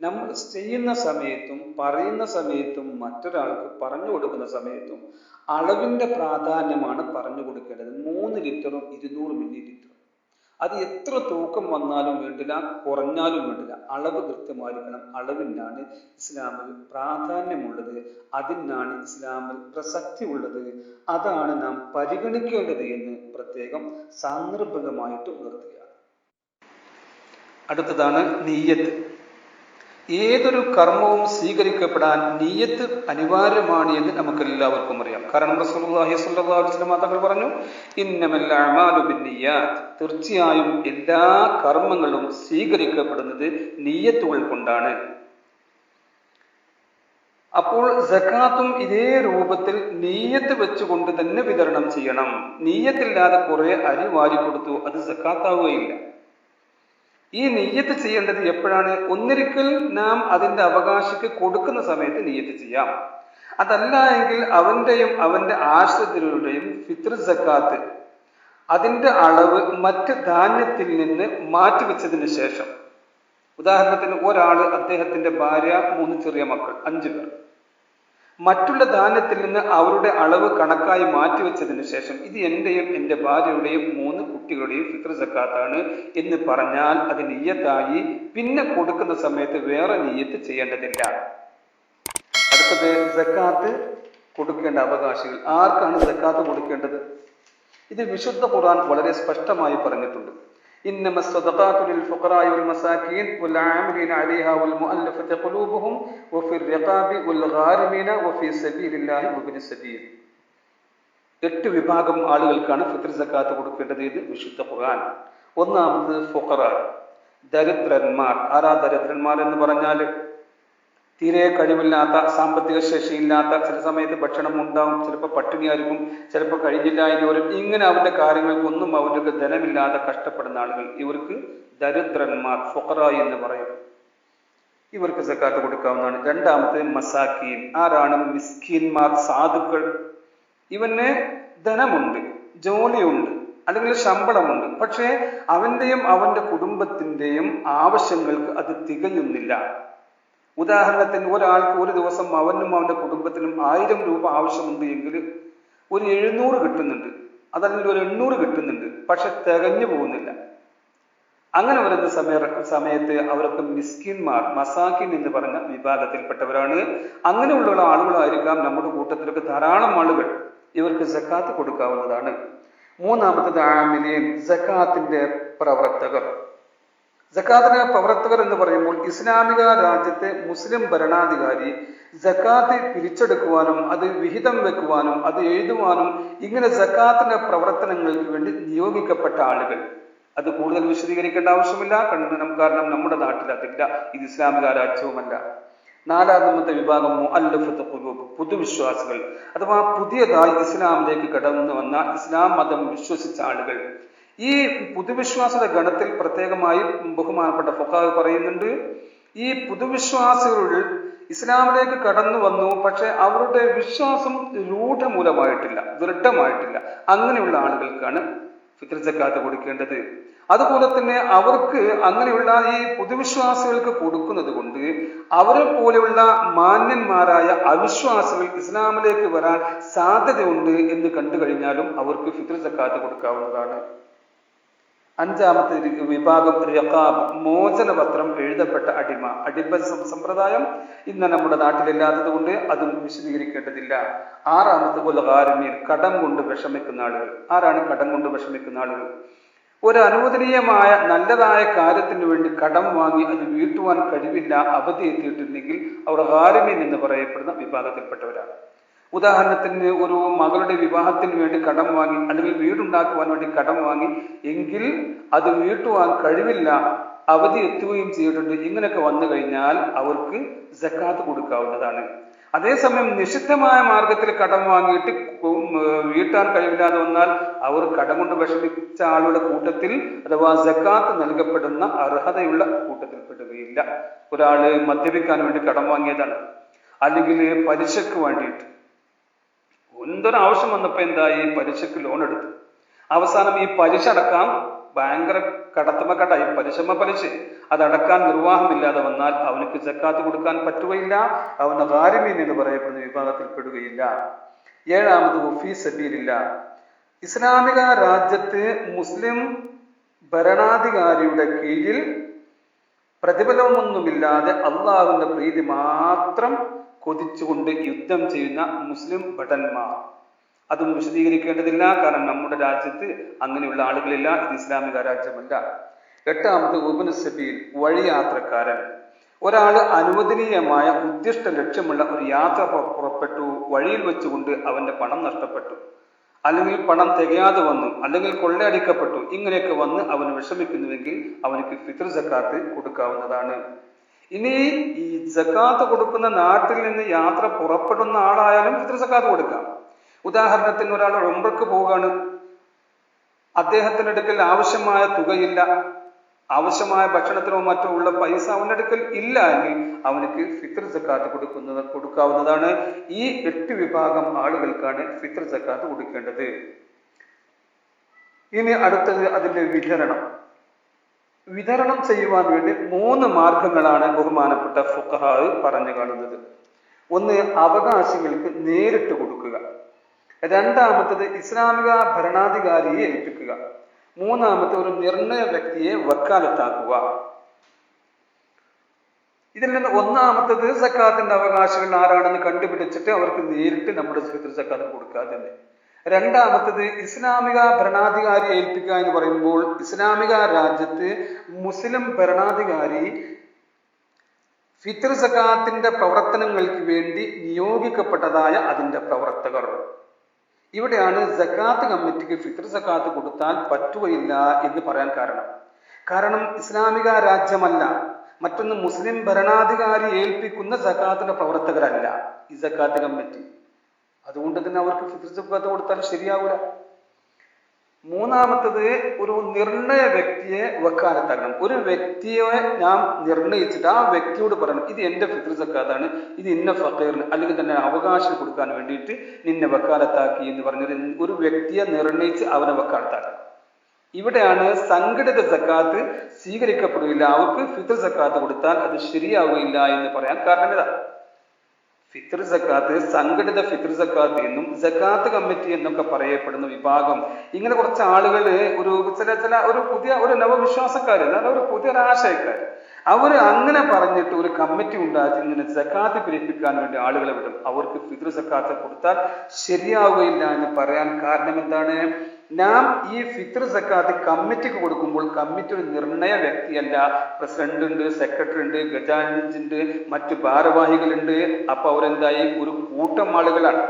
നമ്മൾ ചെയ്യുന്ന സമയത്തും പറയുന്ന സമയത്തും മറ്റൊരാൾക്ക് പറഞ്ഞു കൊടുക്കുന്ന സമയത്തും അളവിന്റെ പ്രാധാന്യമാണ് പറഞ്ഞു കൊടുക്കേണ്ടത്. 3 ലിറ്ററും 200 മില്ലി ലിറ്ററും അത് എത്ര തൂക്കം വന്നാലും വേണ്ടില്ല, കുറഞ്ഞാലും വേണ്ടില്ല, അളവ് കൃത്യമായിരിക്കണം. അളവിനാണ് ഇസ്ലാമിൽ പ്രാധാന്യമുള്ളത്, അതിനാണ് ഇസ്ലാമിൽ പ്രസക്തി ഉള്ളത്. അതാണ് നാം പരിഗണിക്കേണ്ടത് എന്ന് പ്രത്യേകം സാന്ദർഭികമായിട്ട് ഉണർത്തുകയാണ്. അടുത്തതാണ് നിയ്യത്ത്. ഏതൊരു കർമ്മവും സ്വീകരിക്കപ്പെടാൻ നിയ്യത്ത് അനിവാര്യമാണ് എന്ന് നമുക്ക് എല്ലാവർക്കും അറിയാം. കാരണം റസൂലുള്ളാഹി സ്വല്ലല്ലാഹു അലൈഹി വസല്ലം തങ്ങൾ പറഞ്ഞു, ഇന്നമൽ അഅമാലു ബിന്നിയ്യാത്ത്, തീർച്ചയായും എല്ലാ കർമ്മങ്ങളും സ്വീകരിക്കപ്പെടുന്നത് നിയ്യത്തുകൾ കൊണ്ടാണ്. അപ്പോൾ സക്കാത്തും ഇതേ രൂപത്തിൽ നിയ്യത്ത് വെച്ചുകൊണ്ട് തന്നെ വിതരണം ചെയ്യണം. നിയ്യത്തില്ലാതെ കുറെ അരി വാരി കൊടുത്തു, അത് സക്കാത്താവുകയില്ല. ഈ നിയ്യത്ത് ചെയ്യേണ്ടത് എപ്പോഴാണ്? ഒന്നിരിക്കൽ നാം അതിന്റെ അവകാശിക്ക് കൊടുക്കുന്ന സമയത്ത് നിയ്യത്ത് ചെയ്യാം. അതല്ല എങ്കിൽ അവന്റെയും അവന്റെ ആശ്രിതരുടെയും ഫിത്ർ സക്കാത്ത് അതിന്റെ അളവ് മറ്റ് ധാന്യത്തിൽ നിന്ന് മാറ്റിവെച്ചതിന് ശേഷം, ഉദാഹരണത്തിന് ഒരാള് അദ്ദേഹത്തിന്റെ ഭാര്യ 3 ചെറിയ മക്കൾ 5 പേർ, മറ്റുള്ള ധാന്യത്തിൽ നിന്ന് അവരുടെ അളവ് കണക്കായി മാറ്റിവെച്ചതിന് ശേഷം ഇത് എന്റെയും എൻ്റെ ഭാര്യയുടെയും 3 കുട്ടികളുടെയും ഫിത്ർ സക്കാത്താണ് എന്ന് പറഞ്ഞാൽ അത് നിയ്യത്തായി. പിന്നെ കൊടുക്കുന്ന സമയത്ത് വേറെ നിയ്യത്ത് ചെയ്യേണ്ടതില്ല. അടുത്തത് സക്കാത്ത് കൊടുക്കേണ്ട അവകാശികൾ. ആർക്കാണ് സക്കാത്ത് കൊടുക്കേണ്ടത്? ഇത് വിശുദ്ധ ഖുർആൻ വളരെ സ്പഷ്ടമായി പറഞ്ഞിട്ടുണ്ട്. إنما الصدقات للفقراء والمساكين والعاملين عليها والمؤلفة قلوبهم وفي الرقاب والغارمين وفي سبيل الله وابن السبيل. 8 വിഭാഗം ആളുകൾക്കാണ് ഫിത്ർ സക്കാത്ത് കൊടുക്കേണ്ടത്. ഇത് വിശുദ്ധ ഖുർആൻ. ഒന്നാമത് ഫുഖറ, ദരിദ്രന്മാർ. ആരാ ദരിദ്രന്മാർ എന്ന് പറഞ്ഞാൽ തീരെ കഴിവില്ലാത്ത, സാമ്പത്തിക ശേഷിയില്ലാത്ത, ചില സമയത്ത് ഭക്ഷണം ഉണ്ടാവും, ചിലപ്പോൾ പട്ടിണിയായിരിക്കും, ചിലപ്പോൾ കഴിഞ്ഞില്ല എന്ന് വരും. ഇങ്ങനെ അവന്റെ കാര്യങ്ങൾക്കൊന്നും അവർക്ക് ധനമില്ലാതെ കഷ്ടപ്പെടുന്ന ആളുകൾ, ഇവർക്ക് ദരിദ്രന്മാർ, ഫുഖറ എന്ന് പറയും. ഇവർക്ക് സക്കാത്ത് കൊടുക്കാവുന്നതാണ്. രണ്ടാമത് മസാക്കീൻ. ആരാണ്? മിസ്കീന്മാർ, സാധുക്കൾ. ഇവന് ധനമുണ്ട്, ജോലിയുണ്ട്, അല്ലെങ്കിൽ ശമ്പളമുണ്ട്, പക്ഷേ അവന്റെയും അവന്റെ കുടുംബത്തിന്റെയും ആവശ്യങ്ങൾക്ക് അത് തികയുന്നില്ല. ഉദാഹരണത്തിന് ഒരാൾക്ക് ഒരു ദിവസം അവനും അവന്റെ കുടുംബത്തിനും 1000 രൂപ ആവശ്യമുണ്ട് എങ്കിൽ ഒരു 700 കിട്ടുന്നുണ്ട്, അതല്ലെങ്കിൽ ഒരു 800 കിട്ടുന്നുണ്ട്, പക്ഷെ തികഞ്ഞു പോകുന്നില്ല. അങ്ങനെ വരുന്ന സമയത്ത് അവർക്ക് മിസ്കിന്മാർ, മസാക്കിൻ എന്ന് പറഞ്ഞ വിഭാഗത്തിൽപ്പെട്ടവരാണ്. അങ്ങനെയുള്ള ആളുകളായിരിക്കാം നമ്മുടെ കൂട്ടത്തിലൊക്കെ ധാരാളം ആളുകൾ. ഇവർക്ക് സക്കാത്ത് കൊടുക്കാവുന്നതാണ്. മൂന്നാമത്തത് ആമിലീൻ, സക്കാത്തിന്റെ പ്രവർത്തകർ. സക്കാത്തിന്റെ പ്രവർത്തകർ എന്ന് പറയുമ്പോൾ ഇസ്ലാമിക രാജ്യത്തെ മുസ്ലിം ഭരണാധികാരി സക്കാത്ത് പിരിച്ചെടുക്കുവാനും അത് വിഹിതം വെക്കുവാനും അത് എഴുതുവാനും ഇങ്ങനെ സക്കാത്തിന്റെ പ്രവർത്തനങ്ങൾക്ക് വേണ്ടി നിയോഗിക്കപ്പെട്ട ആളുകൾ. അത് കൂടുതൽ വിശദീകരിക്കേണ്ട ആവശ്യമില്ല, കാരണം നമ്മുടെ നാട്ടിൽ അതില്ല, ഇത് ഇസ്ലാമിക രാജ്യവുമല്ല. നാലാമത്തെ വിഭാഗം മുഅല്ലഫത്ത് ഖുലൂബ്, പുതുവിശ്വാസികൾ അഥവാ പുതിയതായി ഇസ്ലാമിലേക്ക് കടന്നു വന്ന ഇസ്ലാം മതം വിശ്വസിച്ച ആളുകൾ. ഈ പുതുവിശ്വാസയുടെ ഗണത്തിൽ പ്രത്യേകമായി ബഹുമാനപ്പെട്ട ഫഖാഹ് പറയുന്നുണ്ട്, ഈ പുതുവിശ്വാസികൾ ഇസ്ലാമിലേക്ക് കടന്നു വന്നു, പക്ഷെ അവരുടെ വിശ്വാസം രൂഢമൂലമായിട്ടില്ല, ദൃഢമായിട്ടില്ല. അങ്ങനെയുള്ള ആളുകൾക്കാണ് ഫിത്ർ സക്കാത്ത് കൊടുക്കേണ്ടത്. അതുപോലെ തന്നെ അവർക്ക് അങ്ങനെയുള്ള ഈ പൊതുവിശ്വാസികൾക്ക് കൊടുക്കുന്നത് കൊണ്ട് അവരെ പോലെയുള്ള മാന്യന്മാരായ അവിശ്വാസികൾ ഇസ്ലാമിലേക്ക് വരാൻ സാധ്യതയുണ്ട് എന്ന് കണ്ടു കഴിഞ്ഞാലും അവർക്ക് ഫിത്ർ സക്കാത്ത് കൊടുക്കാവുന്നതാണ്. അഞ്ചാമത്തെ വിഭാഗം റഖാബ്, മോചനപത്രം എഴുതപ്പെട്ട അടിമ സമ്പ്രദായം ഇന്ന് നമ്മുടെ നാട്ടിലില്ലാത്തത് കൊണ്ട് അതും വിശദീകരിക്കേണ്ടതില്ല. ആറാമത്തെ ഗാരിമീൻ, കടം കൊണ്ട് വിഷമിക്കുന്ന ആളുകൾ. ആരാണ് കടം കൊണ്ട് വിഷമിക്കുന്ന ആളുകൾ? ഒരു അനുവദനീയമായ നല്ലതായ കാര്യത്തിന് വേണ്ടി കടം വാങ്ങി അത് വീട്ടുവാൻ കഴിവില്ല, അവധി എത്തിയിട്ടുണ്ടെങ്കിൽ അവർ ഹാരിമീൻ എന്ന് പറയപ്പെടുന്ന വിഭാഗത്തിൽപ്പെട്ടവരാണ്. ഉദാഹരണത്തിന് ഒരു മകളുടെ വിവാഹത്തിന് വേണ്ടി കടം വാങ്ങി അല്ലെങ്കിൽ വീടുണ്ടാക്കുവാൻ വേണ്ടി കടം വാങ്ങി എങ്കിൽ അത് വീട്ടുവാൻ കഴിവില്ല, അവധി എത്തുകയും ചെയ്തിട്ടുണ്ട്. ഇങ്ങനെയൊക്കെ വന്നു കഴിഞ്ഞാൽ അവർക്ക് സക്കാത്ത് കൊടുക്കാവുന്നതാണ്. അതേസമയം നിഷിദ്ധമായ മാർഗത്തിൽ കടം വാങ്ങിയിട്ട് വീട്ടാൻ കഴിവില്ലാതെ വന്നാൽ അവർ കടം കൊണ്ട് വിഷമിച്ച ആളുടെ കൂട്ടത്തിൽ അഥവാ സക്കാത്ത് നൽകപ്പെടുന്ന അർഹതയുള്ള കൂട്ടത്തിൽ പെടുകയില്ല. ഒരാള് മദ്യപിക്കാൻ വേണ്ടി കടം വാങ്ങിയതാണ്, അല്ലെങ്കിൽ പലിശക്ക് വേണ്ടിയിട്ട് എന്തൊരാവശ്യം വന്നപ്പോൾ എന്തായി, പലിശക്ക് ലോൺ എടുത്തു. അവസാനം ഈ പലിശ അടക്കാൻ ഭയങ്കര കടത്തുമക്കടായി, പലിശ അതടക്കാൻ നിർവാഹമില്ലാതെ വന്നാൽ അവനക്ക് സക്കാത്ത് കൊടുക്കാൻ പറ്റുകയില്ല, അവന് ഹാരിമീൻ എന്ന് പറയപ്പെടുന്ന വിഭാഗത്തിൽ പെടുകയില്ല. ഏഴാമത് ഫീ സബീലില്ല. ഇസ്ലാമിക രാജ്യത്ത് മുസ്ലിം ഭരണാധികാരിയുടെ കീഴിൽ പ്രതിഫലമൊന്നുമില്ലാതെ അള്ളാഹുവിന്റെ പ്രീതി മാത്രം കൊതിച്ചുകൊണ്ട് യുദ്ധം ചെയ്യുന്ന മുസ്ലിം ഭടന്മാർ, അതും വിശദീകരിക്കേണ്ടതില്ല, കാരണം നമ്മുടെ രാജ്യത്ത് അങ്ങനെയുള്ള ആളുകളില്ല, ഇത് ഇസ്ലാമിക രാജ്യമല്ല. എട്ടാമത് ഇബ്നു സബീൽ, വഴിയാത്രക്കാരൻ. ഒരാള് അനുവദനീയമായ ഉദ്ദിഷ്ട ലക്ഷ്യമുള്ള ഒരു യാത്ര പുറപ്പെട്ടു, വഴിയിൽ വെച്ചുകൊണ്ട് അവന്റെ പണം നഷ്ടപ്പെട്ടു, അല്ലെങ്കിൽ പണം തികയാതെ വന്നു, അല്ലെങ്കിൽ കൊള്ളയടിക്കപ്പെട്ടു, ഇങ്ങനെയൊക്കെ വന്ന് അവന് വിഷമിക്കുന്നുവെങ്കിൽ അവനക്ക് ഫിത്ർ സക്കാത്ത് കൊടുക്കാവുന്നതാണ്. ഇനി ഈ സക്കാത്ത് കൊടുക്കുന്ന നാട്ടിൽ നിന്ന് യാത്ര പുറപ്പെടുന്ന ആളായാലും ഫിത്ർ സക്കാത്ത് കൊടുക്കാം. ഉദാഹരണത്തിന് ഒരാൾ ഉംറക്ക് പോവുകയാണ്, അദ്ദേഹത്തിന്റെ അടുക്കൽ ആവശ്യമായ തുകയില്ല, ആവശ്യമായ ഭക്ഷണത്തിനോ മറ്റോ ഉള്ള പൈസ അവന്റെ അടുക്കൽ ഇല്ല എങ്കിൽ അവനക്ക് ഫിത്ർ സക്കാത്ത് കൊടുക്കാവുന്നതാണ്. ഈ 8 വിഭാഗം ആളുകൾക്കാണ് ഫിത്ർ സക്കാത്ത് കൊടുക്കേണ്ടത്. ഇനി അടുത്തത് അതിന്റെ വിതരണം ചെയ്യുവാൻ വേണ്ടി 3 മാർഗങ്ങളാണ് ബഹുമാനപ്പെട്ട ഫുഖഹാ പറഞ്ഞു കാണുന്നത്. ഒന്ന്, അവകാശികൾക്ക് നേരിട്ട് കൊടുക്കുക. രണ്ടാമത്തത് ഇസ്ലാമിക ഭരണാധികാരിയെ ഏൽപ്പിക്കുക. മൂന്നാമത്തെ ഒരു നിർണയ വ്യക്തിയെ വക്കാലത്താക്കുക. ഇതിൽ നിന്ന് ഒന്നാമത്തത് സക്കാത്തിന്റെ അവകാശികൾ ആരാണെന്ന് കണ്ടുപിടിച്ചിട്ട് അവർക്ക് നേരിട്ട് നമ്മുടെ ഫിത്ർ സക്കാത്ത് കൊടുക്കാതെ തന്നെ. രണ്ടാമത്തത് ഇസ്ലാമിക ഭരണാധികാരിയെ ഏൽപ്പിക്കുക എന്ന് പറയുമ്പോൾ ഇസ്ലാമിക രാജ്യത്ത് മുസ്ലിം ഭരണാധികാരി ഫിത്ർ സക്കാത്തിന്റെ പ്രവർത്തനങ്ങൾക്ക് വേണ്ടി നിയോഗിക്കപ്പെട്ടതായ അതിന്റെ പ്രവർത്തകർ. ഇവിടെയാണ് സക്കാത്ത് കമ്മിറ്റിക്ക് ഫിത്ർ സക്കാത്ത് കൊടുത്താൽ പറ്റുകയില്ല എന്ന് പറയാൻ കാരണം ഇസ്ലാമിക രാജ്യമല്ല, മറ്റൊന്ന് മുസ്ലിം ഭരണാധികാരി ഏൽപ്പിക്കുന്ന സക്കാത്തിന്റെ പ്രവർത്തകരല്ല ഈ സക്കാത്ത് കമ്മിറ്റി. അതുകൊണ്ട് തന്നെ അവർക്ക് ഫിത്ർ സക്കാത്ത് കൊടുത്താൽ ശരിയാവില്ല. മൂന്നാമത്തത്, ഒരു നിർണയ വ്യക്തിയെ വക്കാലത്താക്കണം. ഒരു വ്യക്തിയെ നാം നിർണയിച്ചിട്ട് ആ വ്യക്തിയോട് പറയണം, ഇത് എന്റെ ഫിത്ർ സക്കാത്താണ്, ഇത് ഇന്ന ഫഖീറിന് അല്ലെങ്കിൽ തന്നെ അവകാശം കൊടുക്കാൻ വേണ്ടിയിട്ട് നിന്നെ വക്കാലത്താക്കി എന്ന് പറഞ്ഞത് ഒരു വ്യക്തിയെ നിർണയിച്ച് അവനെ വക്കാലത്താക്കണം. ഇവിടെയാണ് സംഘടിത സക്കാത്ത് സ്വീകരിക്കപ്പെടുകയില്ല, അവർക്ക് ഫിത്ർ സക്കാത്ത് കൊടുത്താൽ അത് ശരിയാവുകയില്ല എന്ന് പറയാൻ കാരണം ഇതാ. ഫിത്ർ സക്കാത്ത്, സംഘടിത ഫിത്ർ സക്കാത്ത് എന്നും സക്കാത്ത് കമ്മിറ്റി എന്നൊക്കെ പറയപ്പെടുന്ന വിഭാഗം, ഇങ്ങനെ കുറച്ച് ആളുകൾ ഒരു നവവിശ്വാസക്കാര്, ഒരു പുതിയൊരാശയക്കാർ, അവർ അങ്ങനെ പറഞ്ഞിട്ട് ഒരു കമ്മിറ്റി ഉണ്ടാക്കി ഇങ്ങനെ സക്കാത്ത് പിരിപ്പിക്കാൻ വേണ്ടി ആളുകളെ വിടും. അവർക്ക് ഫിത്ർ സക്കാത്ത് കൊടുത്താൽ ശരിയാവുകയില്ല എന്ന് പറയാൻ കാരണം എന്താണ്? നാം ഈ ഫിത്ർ സക്കാത്ത് കമ്മിറ്റിക്ക് കൊടുക്കുമ്പോൾ കമ്മിറ്റി ഒരു നിർണയ വ്യക്തിയല്ല. പ്രസിഡന്റ് ഉണ്ട്, സെക്രട്ടറി ഉണ്ട്, ഖജാൻജി ഉണ്ട്, മറ്റു ഭാരവാഹികളുണ്ട്. അപ്പൊ അവരെന്തായി, ഒരു കൂട്ടം ആളുകളാണ്.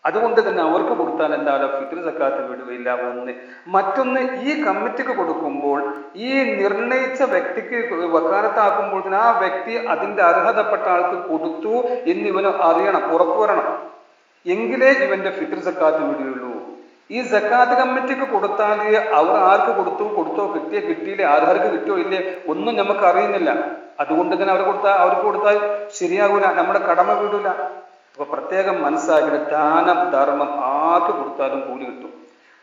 അതുകൊണ്ട് തന്നെ അവർക്ക് കൊടുത്താൽ എന്തായാലും ഫിത്ർ സക്കാത്ത് വിടുകയില്ല. ഒന്ന്. മറ്റൊന്ന്, ഈ കമ്മിറ്റിക്ക് കൊടുക്കുമ്പോൾ ഈ നിർണയിച്ച വ്യക്തിക്ക് വക്കാലത്താക്കുമ്പോൾ ആ വ്യക്തി അതിന്റെ അർഹതപ്പെട്ട ആൾക്ക് കൊടുത്തു എന്നിവന് അറിയണം, ഉറപ്പുവരണം. എങ്കിലേ ഇവന്റെ ഫിത്ർ സക്കാത്ത് വിടുകയുള്ളൂ. ഈ സക്കാത്ത് കമ്മിറ്റിക്ക് കൊടുത്താൽ അവർ ആർക്ക് കൊടുത്തോ കിട്ടിയില്ലേ, ആർക്ക് കിട്ടിയോ ഇല്ലേ ഒന്നും നമുക്ക് അറിയുന്നില്ല. അതുകൊണ്ട് തന്നെ അവർക്ക് കൊടുത്താൽ ശരിയാകൂല, നമ്മുടെ കടമ വീടില്ല. അപ്പൊ പ്രത്യേകം മനസ്സിലാക്കിയ ദാനം ധർമ്മം ആർക്ക് കൊടുത്താലും കൂലി കിട്ടും.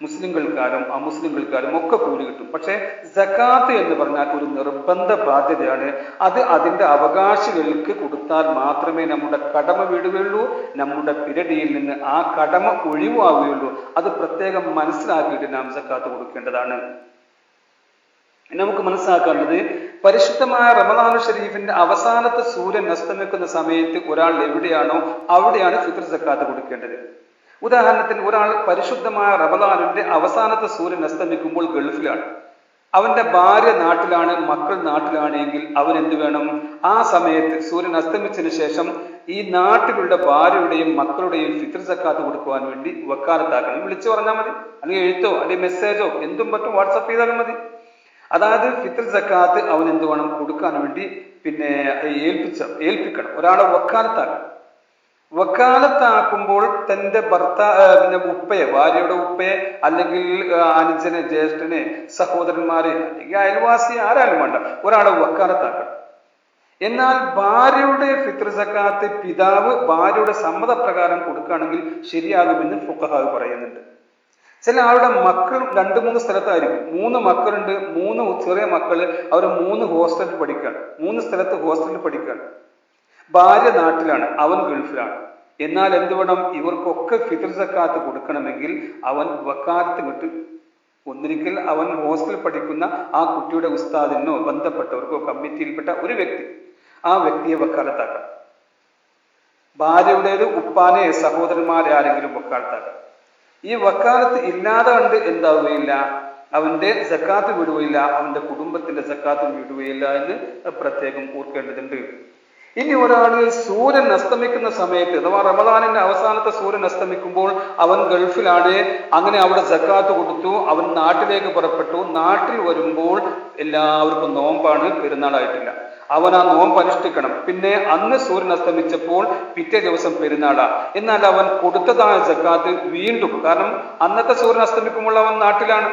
മുസ്ലിങ്ങൾക്കാരും അമുസ്ലിങ്ങൾക്കാരും ഒക്കെ കൂലി കിട്ടും. പക്ഷെ സക്കാത്ത് എന്ന് പറഞ്ഞാൽ ഒരു നിർബന്ധ ബാധ്യതയാണ്. അത് അതിന്റെ അവകാശികൾക്ക് കൊടുത്താൽ മാത്രമേ നമ്മുടെ കടമ വീടുകയുള്ളൂ, നമ്മുടെ പിരടിയിൽ നിന്ന് ആ കടമ ഒഴിവാകുകയുള്ളൂ. അത് പ്രത്യേകം മനസ്സിലാക്കിയിട്ട് നാം സക്കാത്ത് കൊടുക്കേണ്ടതാണ്. നമുക്ക് മനസ്സിലാക്കേണ്ടത്, പരിശുദ്ധമായ റമദാൻ ഷരീഫിന്റെ അവസാനത്തെ സൂര്യൻ അസ്തമിക്കുന്ന സമയത്ത് ഒരാൾ എവിടെയാണോ അവിടെയാണ് ഫിത്ർ സക്കാത്ത് കൊടുക്കേണ്ടത്. ഉദാഹരണത്തിന് ഒരാൾ പരിശുദ്ധമായ റമദാനിന്റെ അവസാനത്തെ സൂര്യൻ അസ്തമിക്കുമ്പോൾ ഗൾഫിലാണ്, അവന്റെ ഭാര്യ നാട്ടിലാണ്, മക്കൾ നാട്ടിലാണ് എങ്കിൽ അവൻ എന്ത് വേണം? ആ സമയത്ത് സൂര്യൻ അസ്തമിച്ചതിന് ശേഷം ഈ നാട്ടിലുള്ള ഭാര്യയുടെയും മക്കളുടെയും ഫിത്ർ സക്കാത്ത് കൊടുക്കുവാൻ വേണ്ടി വക്കാലത്താക്കണം. വിളിച്ചു പറഞ്ഞാൽ മതി, അല്ലെങ്കിൽ എഴുത്തോ അല്ലെങ്കിൽ മെസ്സേജോ എന്തും പറ്റും, വാട്സപ്പ് ചെയ്താലും മതി. അതായത് ഫിത്ർ സക്കാത്ത് അവൻ എന്ത് വേണം? കൊടുക്കാൻ വേണ്ടി ഏൽപ്പിക്കണം. ഒരാളെ വക്കാലത്താക്കണം. വക്കാലത്താക്കുമ്പോൾ തൻ്റെ ഉപ്പയെ, ഭാര്യയുടെ ഉപ്പയെ, അല്ലെങ്കിൽ അനുജനെ, ജ്യേഷ്ഠനെ, സഹോദരന്മാരെ, അല്ലെങ്കിൽ അയൽവാസി ആരാലും വേണ്ട, ഒരാളെ വക്കാലത്താക്കണം. എന്നാൽ ഭാര്യയുടെ ഫിത്ർ സക്കാത്ത് പിതാവ് ഭാര്യയുടെ സമ്മതപ്രകാരം കൊടുക്കുകയാണെങ്കിൽ ശരിയാകുമെന്ന് ഫുഖഹാ പറയുന്നുണ്ട്. ചില ആളുടെ മക്കൾ 2-3 സ്ഥലത്തായിരിക്കും. 3 മക്കളുണ്ട്, 3 ചെറിയ മക്കള്, അവർ 3 ഹോസ്റ്റലിൽ പഠിക്കുകയാണ്, 3 സ്ഥലത്ത് ഹോസ്റ്റലിൽ പഠിക്കുകയാണ്. ഭാര്യ നാട്ടിലാണ്, അവൻ ഗൾഫിലാണ്. എന്നാൽ എന്ത് വേണം? ഇവർക്കൊക്കെ ഫിത്ർ സക്കാത്ത് കൊടുക്കണമെങ്കിൽ അവൻ വക്കാലത്ത് വിട്ട് ഒന്നിരിക്കൽ അവൻ ഹോസ്റ്റലിൽ പഠിക്കുന്ന ആ കുട്ടിയുടെ ഉസ്താദിനോ ബന്ധപ്പെട്ടവർക്കോ കമ്മിറ്റിയിൽപ്പെട്ട ഒരു വ്യക്തി, ആ വ്യക്തിയെ വക്കാലത്താക്കാം. ഭാര്യയുടേത് ഉപ്പാനെ, സഹോദരന്മാരെ ആരെങ്കിലും വക്കാലത്താക്കാം. ഈ വക്കാലത്ത് ഇല്ലാതെ കണ്ട് എന്താവുകയില്ല, അവന്റെ സക്കാത്ത് വിടുകയില്ല, അവന്റെ കുടുംബത്തിന്റെ സക്കാത്ത് വിടുകയില്ല എന്ന് പ്രത്യേകം ഓർക്കേണ്ടതുണ്ട്. ഇനി ഒരാൾ സൂര്യൻ അസ്തമിക്കുന്ന സമയത്ത്, അഥവാ റമദാനിന്റെ അവസാനത്തെ സൂര്യൻ അസ്തമിക്കുമ്പോൾ അവൻ ഗൾഫിലാണ്, അങ്ങനെ അവിടെ സക്കാത്ത് കൊടുത്തു, അവൻ നാട്ടിലേക്ക് പുറപ്പെട്ടു. നാട്ടിൽ വരുമ്പോൾ എല്ലാവർക്കും നോമ്പാണ്, പെരുന്നാളായിട്ടില്ല. അവൻ ആ നോമ്പ് അനുഷ്ഠിക്കണം. പിന്നെ അന്ന് സൂര്യൻ അസ്തമിച്ചപ്പോൾ പിറ്റേ ദിവസം പെരുന്നാളാ. എന്നാൽ അവൻ കൊടുത്തതായ സക്കാത്ത് വീണ്ടും, കാരണം അന്നത്തെ സൂര്യൻ അസ്തമിക്കുമ്പോൾ അവൻ നാട്ടിലാണ്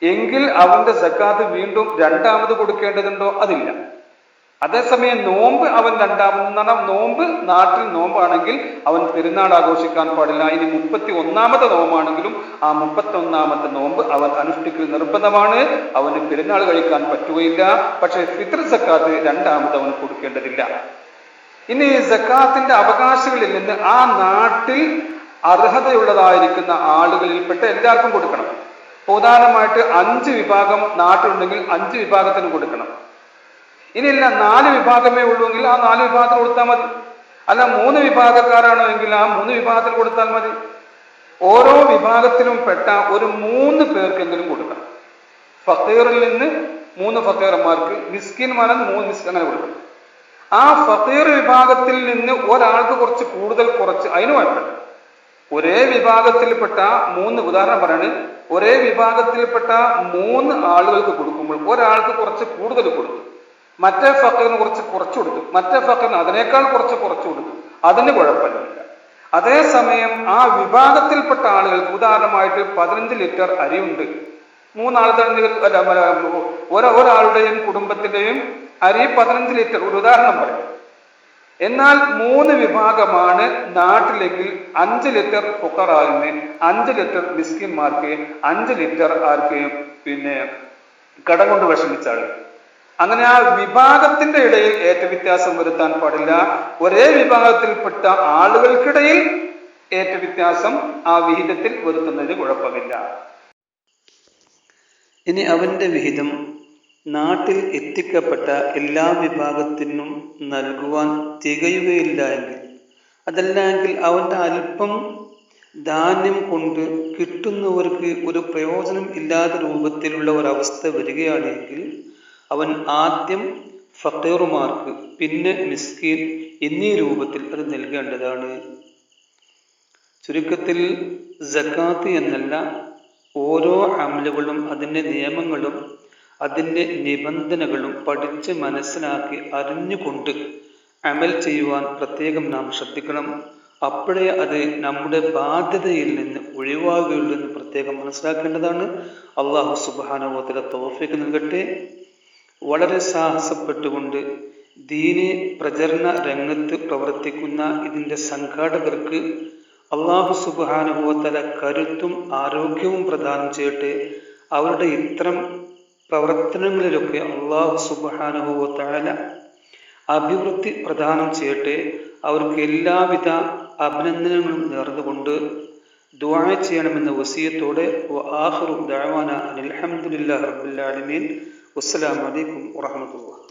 എങ്കിൽ അവന്റെ സക്കാത്ത് വീണ്ടും രണ്ടാമത് കൊടുക്കേണ്ടതുണ്ടോ? അതില്ല. അതേസമയം നോമ്പ് അവൻ രണ്ടാമത്, നോമ്പ് നാട്ടിൽ നോമ്പാണെങ്കിൽ അവൻ പെരുന്നാൾ ആഘോഷിക്കാൻ പാടില്ല. ഇനി 31ാമത്തെ നോമ്പാണെങ്കിലും ആ 31ാമത്തെ നോമ്പ് അവൻ അനുഷ്ഠിക്കൽ നിർബന്ധമാണ്. അവന് പെരുന്നാൾ കഴിക്കാൻ പറ്റുകയില്ല. പക്ഷെ ഫിത്ർ സക്കാത്ത് രണ്ടാമത് അവന് കൊടുക്കേണ്ടതില്ല. ഇനി സക്കാത്തിന്റെ അവകാശികളിൽ നിന്ന് ആ നാട്ടിൽ അർഹതയുള്ളതായിരിക്കുന്ന ആളുകളിൽപ്പെട്ട എല്ലാവർക്കും കൊടുക്കണം. ഉദാഹരണമായിട്ട് 5 വിഭാഗം നാട്ടിലുണ്ടെങ്കിൽ 5 വിഭാഗത്തിന് കൊടുക്കണം. ഇനിയില്ല 4 വിഭാഗമേ ഉള്ളൂവെങ്കിൽ ആ 4 വിഭാഗത്തിൽ കൊടുത്താൽ മതി. അല്ല 3 വിഭാഗക്കാരാണോ എങ്കിൽ ആ 3 വിഭാഗത്തിൽ കൊടുത്താൽ മതി. ഓരോ വിഭാഗത്തിലും പെട്ട ഒരു 3 പേർക്കെങ്കിലും കൊടുക്കണം. ഫഖീറിൽ നിന്ന് 3 ഫഖീർമാർക്ക്, മിസ്കിന്മാരെന്ന് 3 മിസ്കിൻ, അങ്ങനെ കൊടുക്കണം. ആ ഫഖീർ വിഭാഗത്തിൽ നിന്ന് ഒരാൾക്ക് കുറച്ച് അതിന് കുഴപ്പമില്ല. ഒരേ വിഭാഗത്തിൽപ്പെട്ട 3, ഉദാഹരണം പറയാണ്, ഒരേ വിഭാഗത്തിൽപ്പെട്ട 3 ആളുകൾക്ക് കൊടുക്കുമ്പോൾ ഒരാൾക്ക് കുറച്ച് കൂടുതൽ കൊടുത്തു, മറ്റേ ഫഖീറിന് കുറച്ച് കൊടുത്തു, മറ്റേ ഫഖീറിന് അതിനേക്കാൾ കുറച്ച് കൊടുത്തു, അതിന് കുഴപ്പമില്ല. അതേസമയം ആ വിഭാഗത്തിൽപ്പെട്ട ആളുകൾക്ക്, ഉദാഹരണമായിട്ട് 15 ലിറ്റർ അരിയുണ്ട്, 3 ആളുടെ ഒരാളുടെയും കുടുംബത്തിന്റെയും അരി 15 ലിറ്റർ, ഒരു ഉദാഹരണം പറയും. എന്നാൽ 3 വിഭാഗമാണ് നാട്ടിലെങ്കിൽ 5 ലിറ്റർ ഫുഖറാവിന്, 5 ലിറ്റർ മിസ്കിന്മാർക്ക്, 5 ലിറ്റർ ആർക്ക് കടം കൊണ്ട് വിഷമിച്ചാൾ. അങ്ങനെ ആ വിഭാഗത്തിന്റെ ഇടയിൽ ഏറ്റവ്യത്യാസം വരുത്താൻ പാടില്ല. ഒരേ വിഭാഗത്തിൽപ്പെട്ട ആളുകൾക്കിടയിൽ ഏറ്റവ്യത്യാസം ആ വിഹിതത്തിൽ വരുത്തുന്നതിന് കുഴപ്പമില്ല. ഇനി അവന്റെ വിഹിതം നാട്ടിൽ എത്തിക്കപ്പെട്ട എല്ലാ വിഭാഗത്തിനും നൽകുവാൻ തികയുകയില്ല എങ്കിൽ, അതല്ല എങ്കിൽ അവന്റെ അല്പം ധാന്യം കൊണ്ട് കിട്ടുന്നവർക്ക് ഒരു പ്രയോജനം ഇല്ലാത്ത രൂപത്തിലുള്ള ഒരവസ്ഥ വരികയാണെങ്കിൽ അവൻ ആദ്യം ഫഖീറുമാർക്ക്, പിന്നെ മിസ്കീൻ എന്നീ രൂപത്തിൽ അത് നൽകേണ്ടതാണ്. ചുരുക്കത്തിൽ സക്കാത്ത് എന്നല്ല, ഓരോ അമലുകളും അതിൻ്റെ നിയമങ്ങളും അതിൻ്റെ നിബന്ധനകളും പഠിച്ച് മനസ്സിലാക്കി അറിഞ്ഞുകൊണ്ട് അമൽ ചെയ്യുവാൻ പ്രത്യേകം നാം ശ്രദ്ധിക്കണം. അപ്പോഴേ അത് നമ്മുടെ ബാധ്യതയിൽ നിന്ന് ഒഴിവാകുകയുള്ളൂ എന്ന് പ്രത്യേകം മനസ്സിലാക്കേണ്ടതാണ്. അള്ളാഹു സുബ്ഹാനഹു വ തആല തൗഫീഖ് നൽകട്ടെ. വളരെ സാഹസപ്പെട്ടുകൊണ്ട് ദീനി പ്രചരണ രംഗത്ത് പ്രവർത്തിക്കുന്ന ഇതിൻ്റെ സംഘാടകർക്ക് അള്ളാഹു സുബ്ഹാനഹു വ തആല കരുത്തും ആരോഗ്യവും പ്രദാനം ചെയ്യട്ടെ. അവരുടെ ഇത്തരം പ്രവർത്തനങ്ങളിലൊക്കെ അള്ളാഹു സുബ്ഹാനഹു വ തആല അഭിവൃദ്ധി പ്രദാനം ചെയ്യട്ടെ. അവർക്ക് എല്ലാവിധ അഭിനന്ദനങ്ങളും നേർന്നുകൊണ്ട് ദുആ ചെയ്യണമെന്ന വസിയത്തോടെ വആഖിറു ദഅവാന അൽഹംദുലില്ലാഹി റബ്ബിൽ ആലമീൻ. വസ്സലാമു അലൈക്കും വറഹ്മത്തുള്ളാഹി.